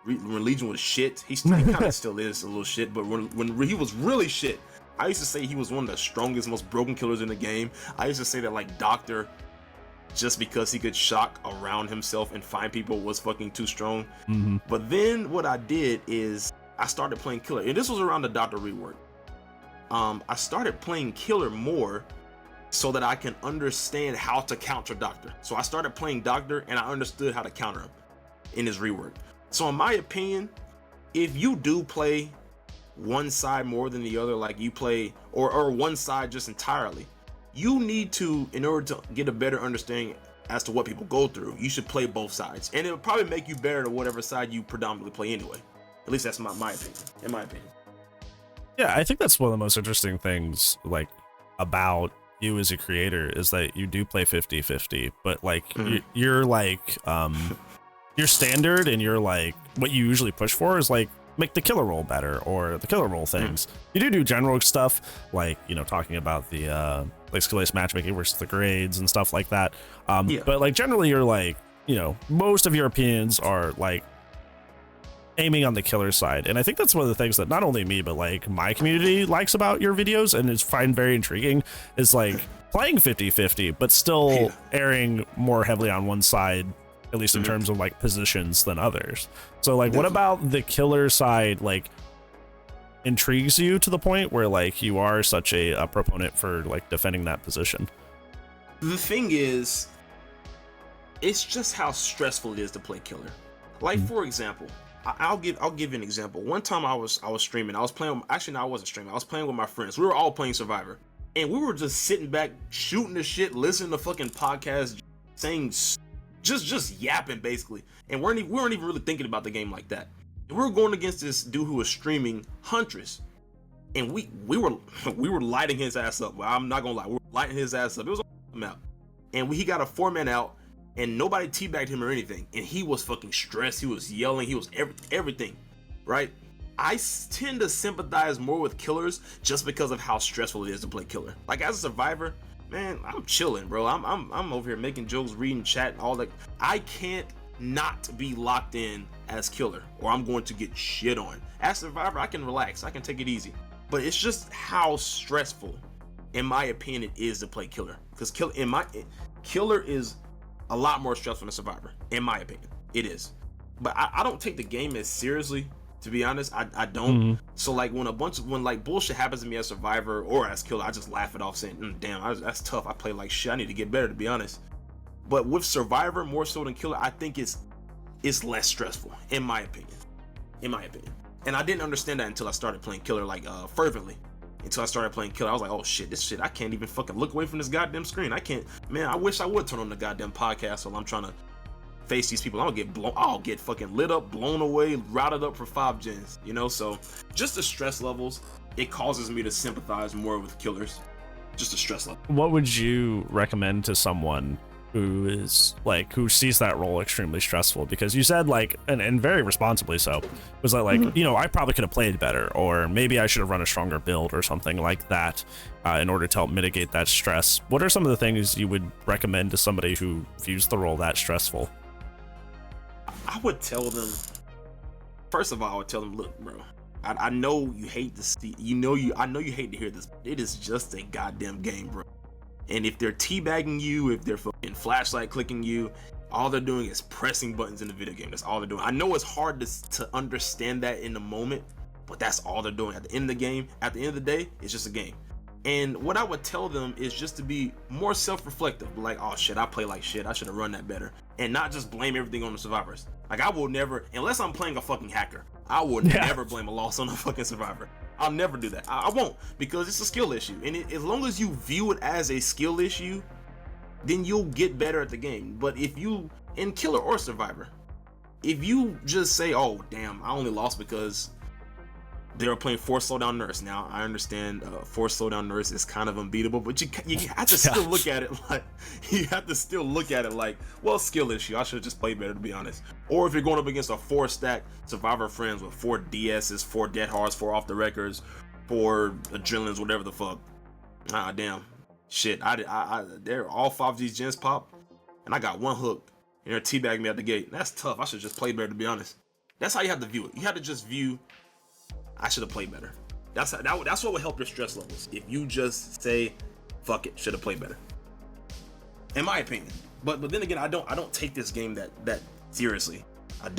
when Legion was shit. He kind of still is a little shit, but when he was really shit, I used to say he was one of the strongest, most broken killers in the game. I used to say that like Doctor, just because he could shock around himself and find people, was fucking too strong. But then what I did is I started playing Killer, and this was around the Doctor rework. I started playing Killer more so that I can understand how to counter Doctor. So I started playing Doctor and I understood how to counter him in his rework. So in my opinion, if you do play one side more than the other, like you play or one side just entirely, you need to, in order to get a better understanding as to what people go through, you should play both sides, and it'll probably make you better to whatever side you predominantly play anyway. At least that's my opinion, in my opinion. Yeah, I think that's one of the most interesting things like about you as a creator is that you do play 50-50, but like you're like your standard and you're like what you usually push for is like make the killer role better or the killer role things. You do general stuff like, you know, talking about the like skill-based matchmaking versus the grades and stuff like that. But like generally you're like, you know, most of your opinions are like aiming on the killer side, and I think that's one of the things that not only me but like my community likes about your videos and is find very intriguing is like playing 50-50 but still erring more heavily on one side, at least in terms of like positions, than others. So like what about the killer side like intrigues you to the point where like you are such a proponent for like defending that position? The thing is, it's just how stressful it is to play killer. Like for example, I'll give you an example. One time I was streaming. I was playing. Actually, no, I wasn't streaming. I was playing with my friends. We were all playing Survivor, and we were just sitting back, shooting the shit, listening to fucking podcasts, saying, just yapping basically. And we weren't even really thinking about the game like that. And we were going against this dude who was streaming Huntress, and we were lighting his ass up. Well, I'm not gonna lie, we were lighting his ass up. It was a map, and he got a 4-man out. And nobody teabagged him or anything, and he was fucking stressed. He was yelling. He was everything, right? I tend to sympathize more with killers just because of how stressful it is to play killer. Like as a survivor, man, I'm chilling, bro. I'm over here making jokes, reading chat, and all that. I can't not be locked in as killer, or I'm going to get shit on. As survivor, I can relax. I can take it easy. But it's just how stressful, in my opinion, it is to play killer. Because killer is a lot more stressful than survivor, in my opinion. It is. But I don't take the game as seriously, to be honest. I don't. So like when like bullshit happens to me as survivor or as killer, I just laugh it off saying, damn, that's tough. I play like shit. I need to get better, to be honest. But with survivor more so than killer, I think it's less stressful, in my opinion. And I didn't understand that until I started playing killer like fervently. Until I started playing killer, I was like, oh shit, this shit, I can't even fucking look away from this goddamn screen. I can't, man, I wish I would turn on the goddamn podcast while I'm trying to face these people. I'll get fucking lit up, blown away, routed up for 5 gens, you know? So just the stress levels, it causes me to sympathize more with killers. Just the stress level. What would you recommend to someone who is like, who sees that role extremely stressful? Because you said like, and very responsibly so, was that like, you know, I probably could have played better, or maybe I should have run a stronger build or something like that in order to help mitigate that stress. What are some of the things you would recommend to somebody who views the role that stressful? I would tell them, first of all, I would tell them, look, bro, I know you hate to see, I know you hate to hear this. It is just a goddamn game, bro. And if they're teabagging you, if they're fucking flashlight clicking you, all they're doing is pressing buttons in the video game. That's all they're doing. I know it's hard to understand that in the moment, but that's all they're doing. At the end of the game, at the end of the day, it's just a game. And what I would tell them is just to be more self-reflective. Like, oh shit, I play like shit. I should have run that better. And not just blame everything on the survivors. Like I will never, unless I'm playing a fucking hacker, I will never blame a loss on a fucking survivor. I'll never do that. I won't, because it's a skill issue, and as long as you view it as a skill issue, then you'll get better at the game. But if you, in Killer or Survivor, if you just say, oh damn, I only lost because they were playing Force Slowdown Nurse. Now I understand Force Slowdown Nurse is kind of unbeatable, but you have to still look at it like, well, skill issue. I should have just played better, to be honest. Or if you're going up against a 4-stack Survivor friends with 4 DSs, 4 Dead Hards, 4 Off the Records, 4 Adrenalines, whatever the fuck. Ah damn, shit. They're all 5 of these gens pop, and I got 1 hook, and they're teabagging me at the gate. That's tough. I should just play better, to be honest. That's how you have to view it. You have to just view, I should have played better. That's what would help your stress levels. If you just say, fuck it, should have played better. In my opinion. But then again, I don't take this game that seriously. I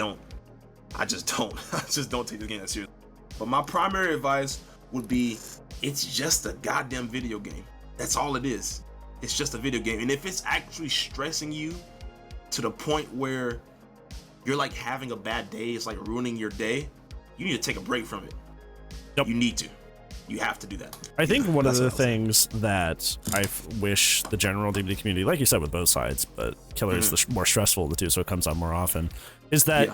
just don't take this game that seriously. But my primary advice would be, it's just a goddamn video game. That's all it is. It's just a video game. And if it's actually stressing you to the point where you're like having a bad day, it's like ruining your day, you need to take a break from it. Yep. You need to. You have to do that. I think one of the things that I wish the general DBD community, like you said with both sides, but Killer is the more stressful of the two, so it comes on more often, is that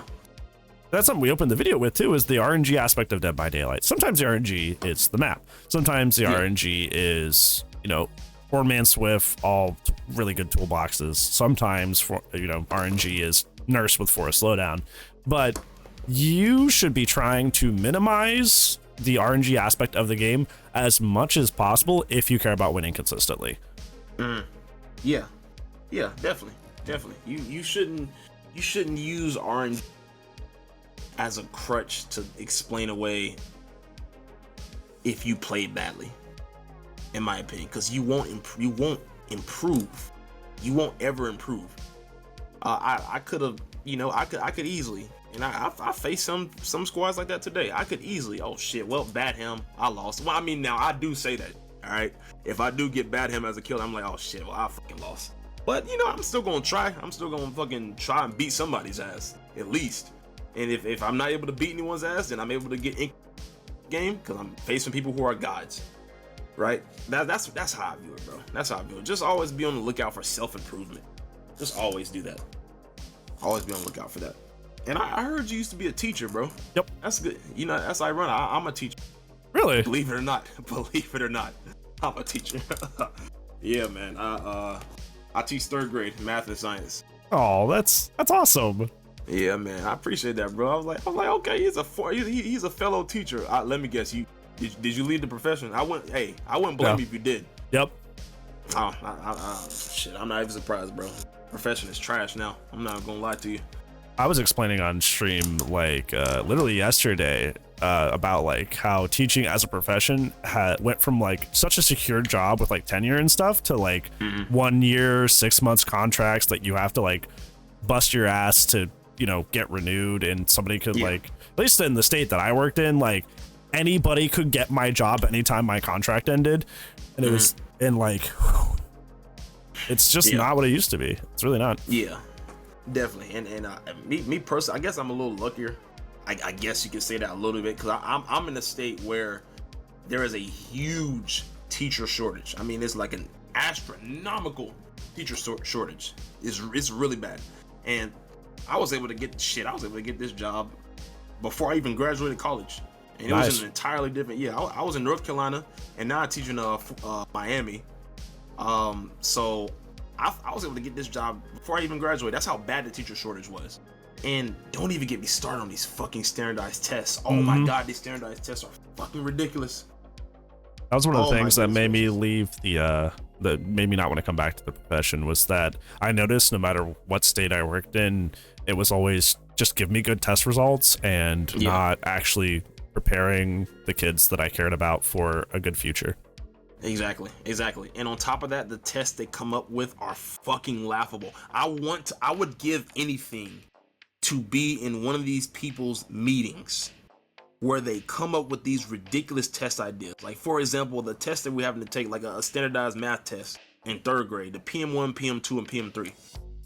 that's something we opened the video with too, is the RNG aspect of Dead by Daylight. Sometimes the RNG is the map. Sometimes the RNG is, you know, Four-Man Swift, all really good toolboxes. Sometimes, RNG is Nurse with Forest Slowdown. But you should be trying to minimize the RNG aspect of the game as much as possible if you care about winning consistently. Yeah, definitely. You shouldn't use RNG as a crutch to explain away if you play badly, in my opinion, because you won't improve. You won't ever improve. I could have, I could easily. And I faced some squads like that today. I could easily, oh shit, well, bad him, I lost. Well, I mean, now I do say that, all right? If I do get bad him as a killer, I'm like, oh shit, well, I fucking lost. But, I'm still gonna try. I'm still gonna fucking try and beat somebody's ass, at least. And if I'm not able to beat anyone's ass, then I'm able to get in game, because I'm facing people who are gods, right? That's how I view it, bro. That's how I view it. Just always be on the lookout for self-improvement. Just always do that. Always be on the lookout for that. And I heard you used to be a teacher, bro. Yep. That's good. That's ironic. I'm a teacher. Really? Believe it or not. I'm a teacher. Yeah, man. I teach 3rd grade math and science. Oh, that's awesome. Yeah, man. I appreciate that, bro. I was like, okay, he's a fellow teacher. Let me guess, did you leave the profession? I wouldn't blame you if you did. Yep. Shit, I'm not even surprised, bro. Profession is trash now. I'm not gonna lie to you. I was explaining on stream literally yesterday about how teaching as a profession went from such a secure job with tenure and stuff to 1 year, 6 months contracts that you have to bust your ass to get renewed, and somebody could at least in the state that I worked in, anybody could get my job anytime my contract ended, and it was it's just not what it used to be. It's really not. Yeah. Definitely, and me personally, I guess I'm a little luckier. I guess you could say that a little bit, because I'm in a state where there is a huge teacher shortage. I mean, it's like an astronomical teacher shortage. It's really bad, and I was able to get this job before I even graduated college, and it was an entirely different. Yeah, I was in North Carolina, and now I teach in Miami. So I was able to get this job before I even graduated. That's how bad the teacher shortage was. And don't even get me started on these fucking standardized tests. Oh my god, these standardized tests are fucking ridiculous. That was one of the things that made me leave that made me not want to come back to the profession, was that I noticed no matter what state I worked in, it was always just give me good test results and not actually preparing the kids that I cared about for a good future. Exactly. And on top of that, the tests they come up with are fucking laughable. I would give anything to be in one of these people's meetings where they come up with these ridiculous test ideas. Like, for example, the test that we're having to take, like a standardized math test in 3rd grade, the PM1, PM2, and PM3.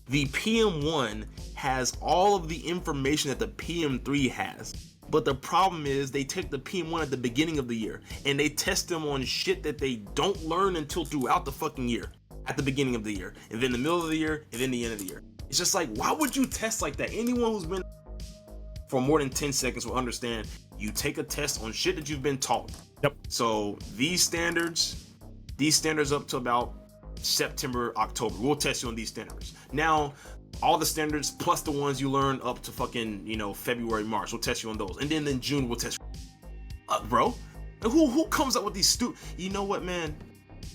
The PM1 has all of the information that the PM3 has, But the problem is they take the PM1 at the beginning of the year and they test them on shit that they don't learn until throughout the fucking year, at the beginning of the year, and then the middle of the year, and then the end of the year. It's just like, why would you test like that? Anyone who's been for more than 10 seconds will understand you take a test on shit that you've been taught. Yep. So these standards up to about September, October, we'll test you on these standards. Now, all the standards plus the ones you learn up to fucking, February, March, we'll test you on those. And then in June, we'll test you. Bro, who comes up with these you know what, man?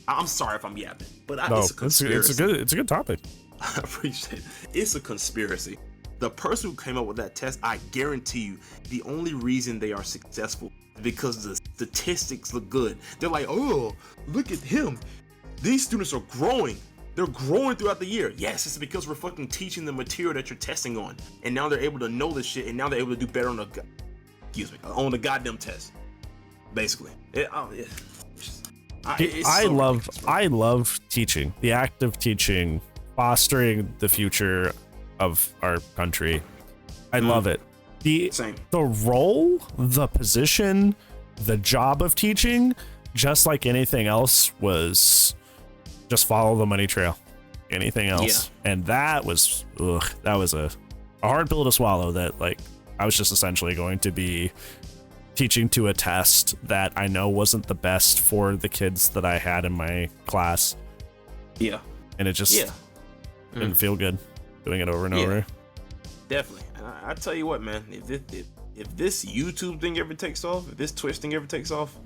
I'm sorry if I'm yapping, but it's a conspiracy. It's a good topic. I appreciate it. It's a conspiracy. The person who came up with that test, I guarantee you, the only reason they are successful is because the statistics look good. They're like, oh, look at him. These students are growing. They're growing throughout the year. Yes, it's because we're fucking teaching the material that you're testing on. And now they're able to know this shit, and now they're able to do better on the goddamn test. Basically. I love teaching. The act of teaching, fostering the future of our country. I love it. The role, the position, the job of teaching, just like anything else, was just follow the money trail. Anything else. Yeah. And that was a hard pill to swallow, that like I was just essentially going to be teaching to a test that I know wasn't the best for the kids that I had in my class. Yeah. And it just didn't feel good doing it over and over. Definitely. And I tell you what, man, if this YouTube thing ever takes off, if this Twitch thing ever takes off,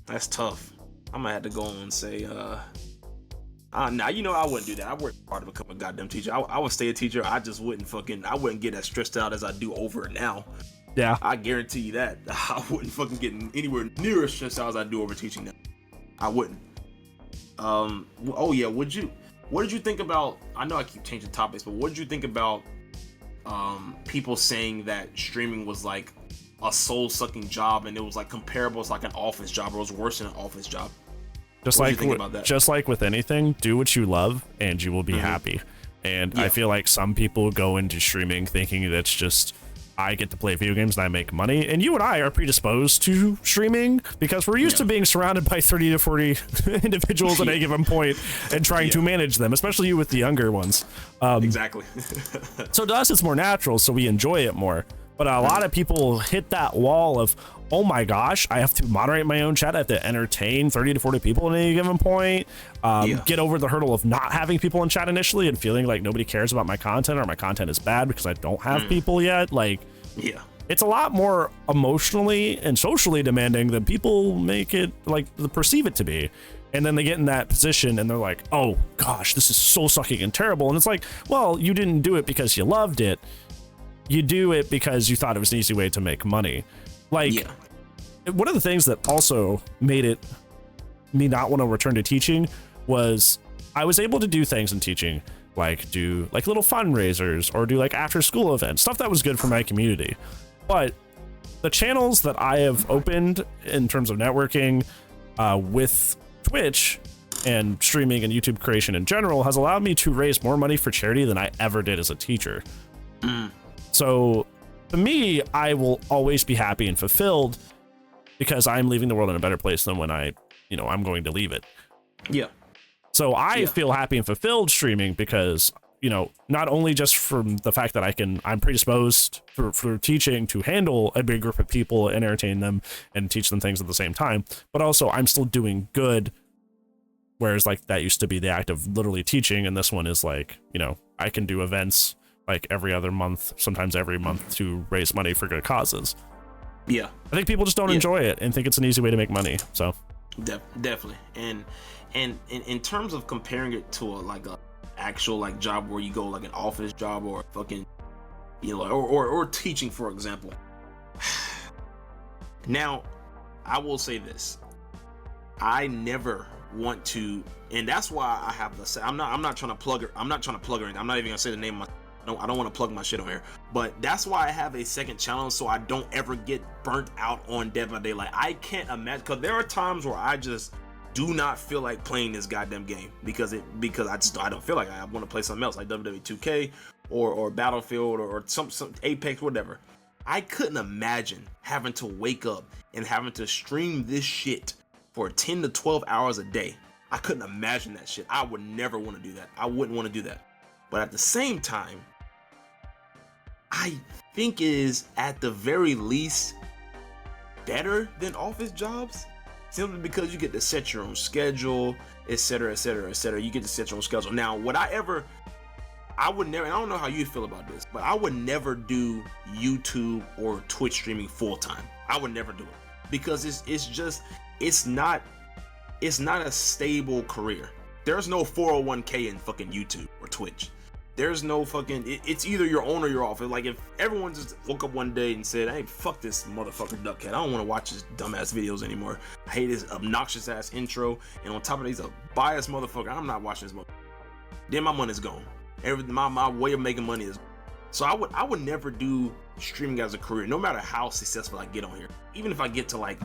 that's tough. I'm gonna have to go on and say, I wouldn't do that. I worked hard to become a goddamn teacher. I would stay a teacher. I just wouldn't get as stressed out as I do over it now. Yeah. I guarantee you that. I wouldn't fucking get anywhere near as stressed out as I do over teaching now. I wouldn't. What did you think about, I know I keep changing topics, but what did you think about people saying that streaming was like a soul-sucking job and it was like comparable to like an office job, or it was worse than an office job? Just like with anything, do what you love and you will be happy. And I feel like some people go into streaming thinking that's just, I get to play video games and I make money. And you and I are predisposed to streaming because we're used to being surrounded by 30 to 40 individuals at a given point and trying to manage them, especially you with the younger ones. Exactly. So to us, it's more natural, so we enjoy it more. But a lot of people hit that wall of, oh my gosh, I have to moderate my own chat. I have to entertain 30 to 40 people at any given point. Get over the hurdle of not having people in chat initially and feeling like nobody cares about my content, or my content is bad because I don't have people yet. It's a lot more emotionally and socially demanding than people make it, like, perceive it to be. And then they get in that position and they're like, oh gosh, this is so sucking and terrible. And it's like, well, you didn't do it because you loved it. You do it because you thought it was an easy way to make money. One of the things that also made me not want to return to teaching was I was able to do things in teaching, like do like little fundraisers or do like after school events, stuff that was good for my community. But the channels that I have opened in terms of networking with Twitch and streaming and YouTube creation in general has allowed me to raise more money for charity than I ever did as a teacher. So to me, I will always be happy and fulfilled because I'm leaving the world in a better place than when I'm going to leave it. Yeah. So I feel happy and fulfilled streaming because, not only just from the fact that I'm predisposed for teaching to handle a big group of people and entertain them and teach them things at the same time, but also I'm still doing good. Whereas like that used to be the act of literally teaching. And this one is like, I can do events like every other month, sometimes every month, to raise money for good causes. I think people just don't enjoy it and think it's an easy way to make money. So definitely. And in terms of comparing it to a actual like job where you go like an office job or fucking or teaching, for example. Now I will say this, I never want to, and that's why I have the, I'm not trying to plug her, I'm not even gonna say the name of my, I don't want to plug my shit on here, but that's why I have a second channel, so I don't ever get burnt out on Dead by Daylight. I can't imagine, because there are times where I just do not feel like playing this goddamn game because I don't feel like I want to play something else like WWE 2K or Battlefield or some Apex, whatever. I couldn't imagine having to wake up and having to stream this shit for 10 to 12 hours a day. I couldn't imagine that shit. I would never want to do that. I wouldn't want to do that. But at the same time, I think it is at the very least better than office jobs, simply because you get to set your own schedule, etc., etc., etc. You get to set your own schedule. Now, I would never, and I don't know how you feel about this, but I would never do YouTube or Twitch streaming full time. I would never do it because it's not a stable career. There's no 401k in fucking YouTube or Twitch. There's no fucking, it's either you're on or you're off. Like if everyone just woke up one day and said, hey, fuck this motherfucker Dukhed, I don't want to watch his dumbass videos anymore. I hate his obnoxious ass intro, and on top of that, he's a biased motherfucker. I'm not watching this motherfucker. Then my money's gone. Everything, my way of making money is. So I would never do streaming as a career, no matter how successful I get on here. Even if I get to like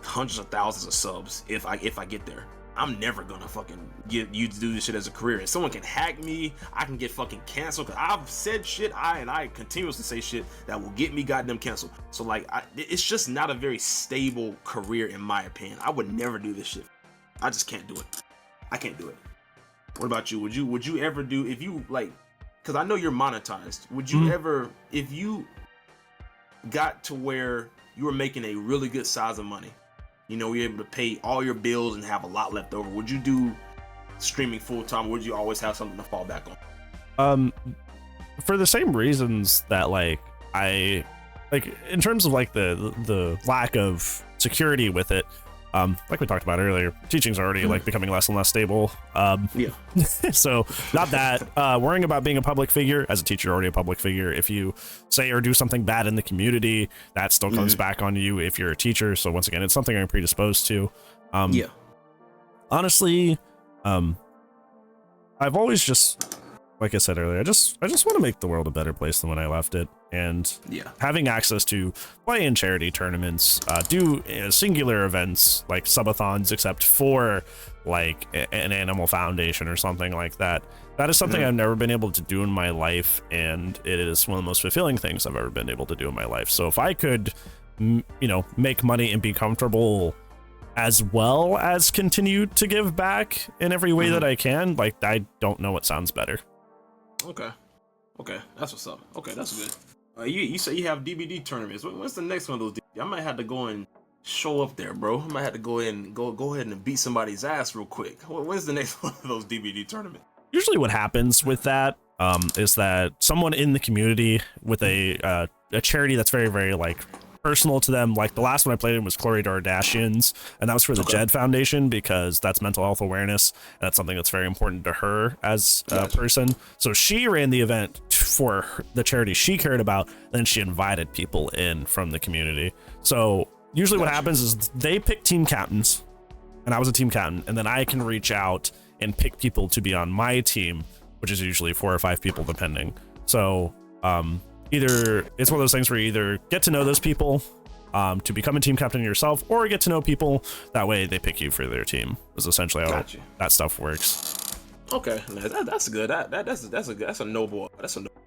hundreds of thousands of subs, if I get there, I'm never gonna fucking get you to do this shit as a career. And someone can hack me, I can get fucking canceled because I've said shit, I continuously say shit that will get me goddamn canceled. So like, it's just not a very stable career in my opinion. I would never do this shit. I just can't do it. I can't do it. What about you? Would you ever do, if you like, because I know you're monetized, would you ever, if you got to where you were making a really good size of money, you know, you're able to pay all your bills and have a lot left over, would you do streaming full time, or would you always have something to fall back on? For the same reasons that like I like, in terms of like the lack of security with it, like we talked about earlier, teaching's already like becoming less and less stable. Yeah. So not that worrying about being a public figure. As a teacher, you're already a public figure. If you say or do something bad in the community, that still comes back on you if you're a teacher. So once again, it's something I'm predisposed to. Yeah. Honestly, I've always just, like I said earlier, I just want to make the world a better place than when I left it. And having access to play in charity tournaments, do singular events like subathons, except for like an animal foundation or something like that. That is something I've never been able to do in my life, and it is one of the most fulfilling things I've ever been able to do in my life. So if I could, you know, make money and be comfortable as well as continue to give back in every way that I can, like, I don't know what sounds better. Okay, that's what's up. Okay, that's good. You say you have DVD tournaments. When's the next one of those? I might have to go and show up there, bro. I might have to go ahead and beat somebody's ass real quick. When's the next one of those DVD tournaments? Usually, what happens with that is that someone in the community with a charity that's very, very like personal to them. Like the last one I played in was Chloe Dardashian's, and that was for the Jed Foundation, because that's mental health awareness. And that's something that's very important to her as a person. So she ran the event for the charity she cared about, then she invited people in from the community. So usually what happens is they pick team captains, and I was a team captain, and then I can reach out and pick people to be on my team, which is usually 4 or 5 people depending. So either it's one of those things where you either get to know those people to become a team captain yourself, or get to know people, that way they pick you for their team, is essentially how that stuff works. Okay, that's good. That's a noble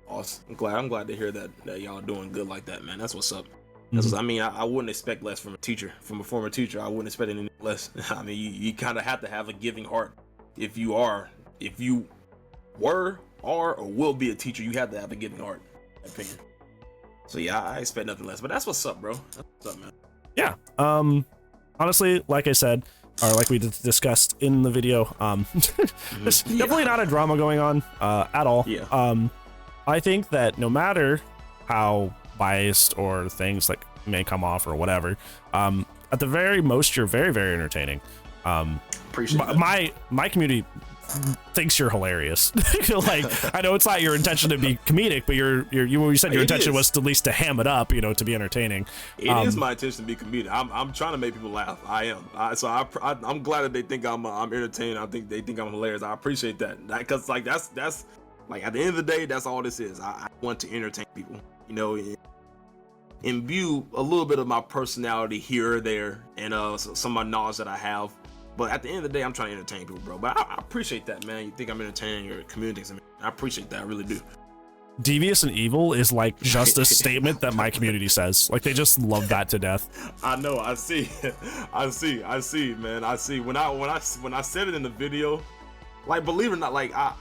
cause. I'm glad to hear that y'all are doing good like that, man. That's what's up. That's I mean, I wouldn't expect less from a teacher, from a former teacher. I wouldn't expect any less. I mean, you kind of have to have a giving heart. If you were, are, or will be a teacher, you have to have a giving heart, in my opinion. So yeah, I expect nothing less. But that's what's up, bro. That's what's up, man. Yeah. Honestly, like I said, or like we discussed in the video, there's definitely not a drama going on at all. Yeah. I think that no matter how biased or things like may come off or whatever, at the very most, you're very, very entertaining. Appreciate that. My community thinks you're hilarious. Like, I know it's not your intention to be comedic, but you said your intention was at least to ham it up, you know, to be entertaining. It is my intention to be comedic. I'm trying to make people laugh. I am. I'm glad that they think I'm entertaining. I think they think I'm hilarious. I appreciate that. Because like that's like, at the end of the day, that's all this is. I want to entertain people, you know, imbue a little bit of my personality here or there, and some of my knowledge that I have. But at the end of the day, I'm trying to entertain people, bro. But I appreciate that, man. You think I'm entertaining your communities? I appreciate that. I really do. devious and evil is like just a statement that my community says. Like they just love that to death. I know. I see, man. I see. When I said it in the video, like, believe it or not, like I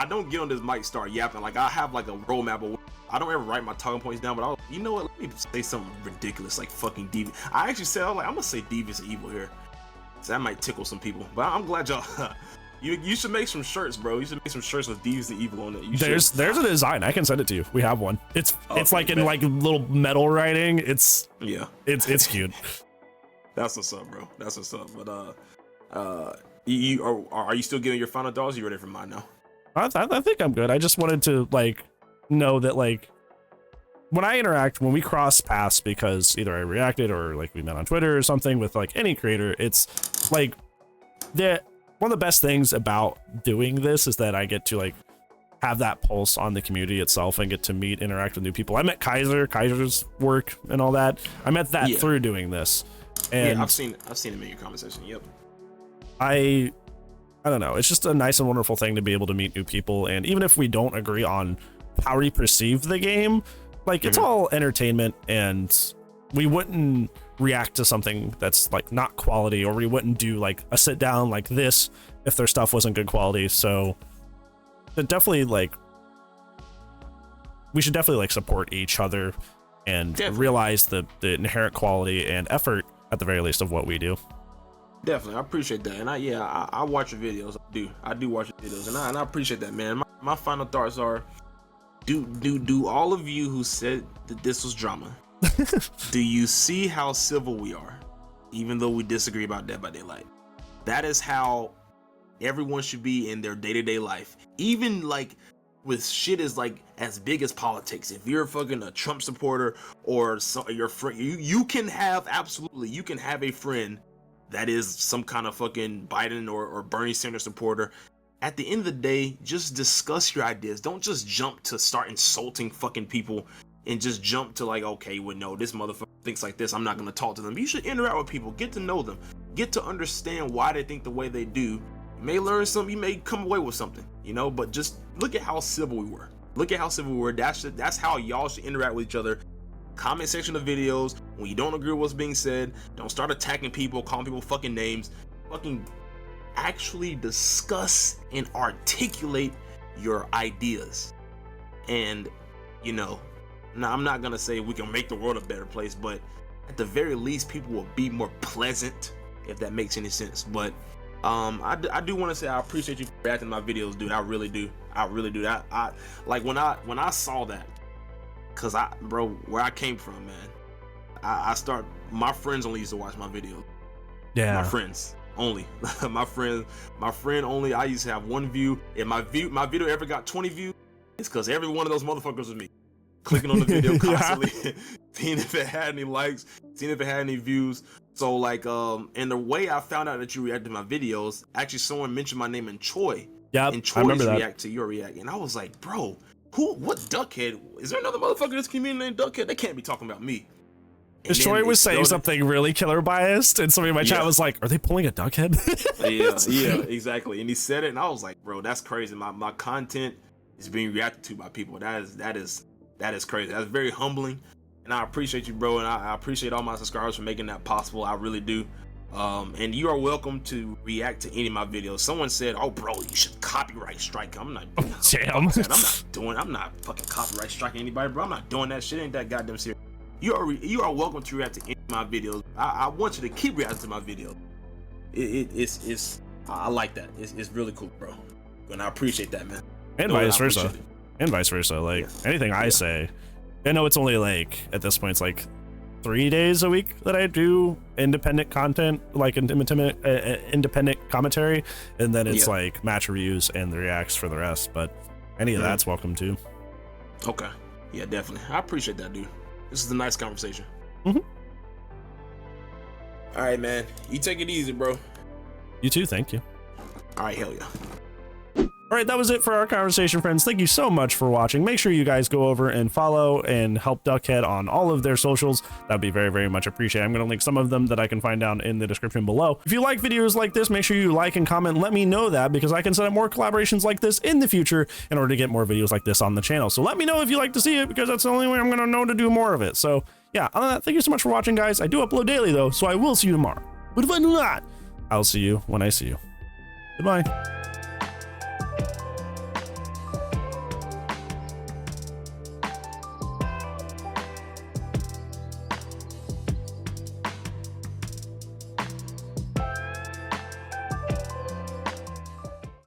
don't get on this mic start yapping. Like I have like a roadmap of. I don't ever write my talking points down, but you know what? Let me say something ridiculous, like fucking devious. I actually said, I'm gonna say devious and evil here, so that might tickle some people. But I'm glad y'all. You should make some shirts, bro. You should make some shirts with devious and evil on it. There's a design. I can send it to you. We have one. It's like in like little metal writing. It's cute. That's what's up, bro. That's what's up. But are you still giving your final thoughts? Or you ready for mine now? I think I'm good. I just wanted to like know that like when we cross paths, because either I reacted or like we met on Twitter or something with like any creator, it's like one of the best things about doing this is that I get to like have that pulse on the community itself and get to interact with new people. I met Kaiser's work and all that. I met that through doing this. And I've seen him in your conversation. Yep. I don't know. It's just a nice and wonderful thing to be able to meet new people. And even if we don't agree on how we perceive the game, like it's all entertainment, and we wouldn't react to something that's like not quality, or we wouldn't do like a sit down like this if their stuff wasn't good quality. So it definitely like we should definitely like support each other and realize the inherent quality and effort at the very least of what we do. Definitely, I appreciate that, and I watch your videos. I do watch your videos, and I appreciate that, man. My final thoughts are: do all of you who said that this was drama, do you see how civil we are, even though we disagree about Dead by Daylight? That is how everyone should be in their day-to-day life, even like with shit is like as big as politics. If you're fucking a Trump supporter or your friend, you can have a friend that is some kind of fucking Biden or Bernie Sanders supporter. At the end of the day, just discuss your ideas. Don't just jump to start insulting fucking people and just jump to like, okay, well, no, this motherfucker thinks like this, I'm not gonna talk to them. You should interact with people, get to know them, get to understand why they think the way they do. You may learn something, you may come away with something, but just look at how civil we were. That's how y'all should interact with each other. Comment section of videos, when you don't agree with what's being said, don't start attacking people, calling people fucking names. Fucking actually discuss and articulate your ideas. And now I'm not gonna say we can make the world a better place, but at the very least people will be more pleasant, if that makes any sense. But I do want to say I appreciate you for reacting to my videos, dude. I really do. I like when I saw that, cause where I came from, man, my friends only used to watch my videos. Yeah, my friends only. my friend only. I used to have one view. If my video ever got 20 views, it's cause every one of those motherfuckers was me, clicking on the video constantly, seeing if it had any likes, seeing if it had any views. So like, and the way I found out that you reacted to my videos, actually someone mentioned my name in Choi. Yeah, and Choi's react to your react, and I was like, bro, what Dukhed? Is there another motherfucker in this community named Dukhed? They can't be talking about me. Choi was saying something really killer biased, and somebody in my chat was like, are they pulling a Dukhed? yeah, exactly. And he said it, and I was like, bro, that's crazy. My content is being reacted to by people. That is crazy. That's very humbling, and I appreciate you, bro, and I appreciate all my subscribers for making that possible. I really do. And you are welcome to react to any of my videos. Someone said, oh bro, you should copyright strike. I'm not fucking copyright striking anybody, bro. I'm not doing that shit. Ain't that goddamn serious. You are welcome to react to any of my videos. I want you to keep reacting to my videos. I like that. It's really cool, bro, and I appreciate that, man. And vice versa. Like anything I say, I know it's only like at this point it's like 3 days a week that I do independent content, like independent commentary, and then it's like match reviews and the reacts for the rest. But any of that's welcome too. Okay, yeah, definitely. I appreciate that, dude. This is a nice conversation. Mm-hmm. All right, man. You take it easy, bro. You too. Thank you. All right, hell yeah. All right, that was it for our conversation, friends. Thank you so much for watching. Make sure you guys go over and follow and help Dukhed on all of their socials. That'd be very, very much appreciated. I'm going to link some of them that I can find down in the description below. If you like videos like this, make sure you like and comment. Let me know that, because I can set up more collaborations like this in the future in order to get more videos like this on the channel. So let me know if you like to see it, because that's the only way I'm going to know to do more of it. So yeah, other than that, thank you so much for watching, guys. I do upload daily though, so I will see you tomorrow. But if I do not, I'll see you when I see you. Goodbye.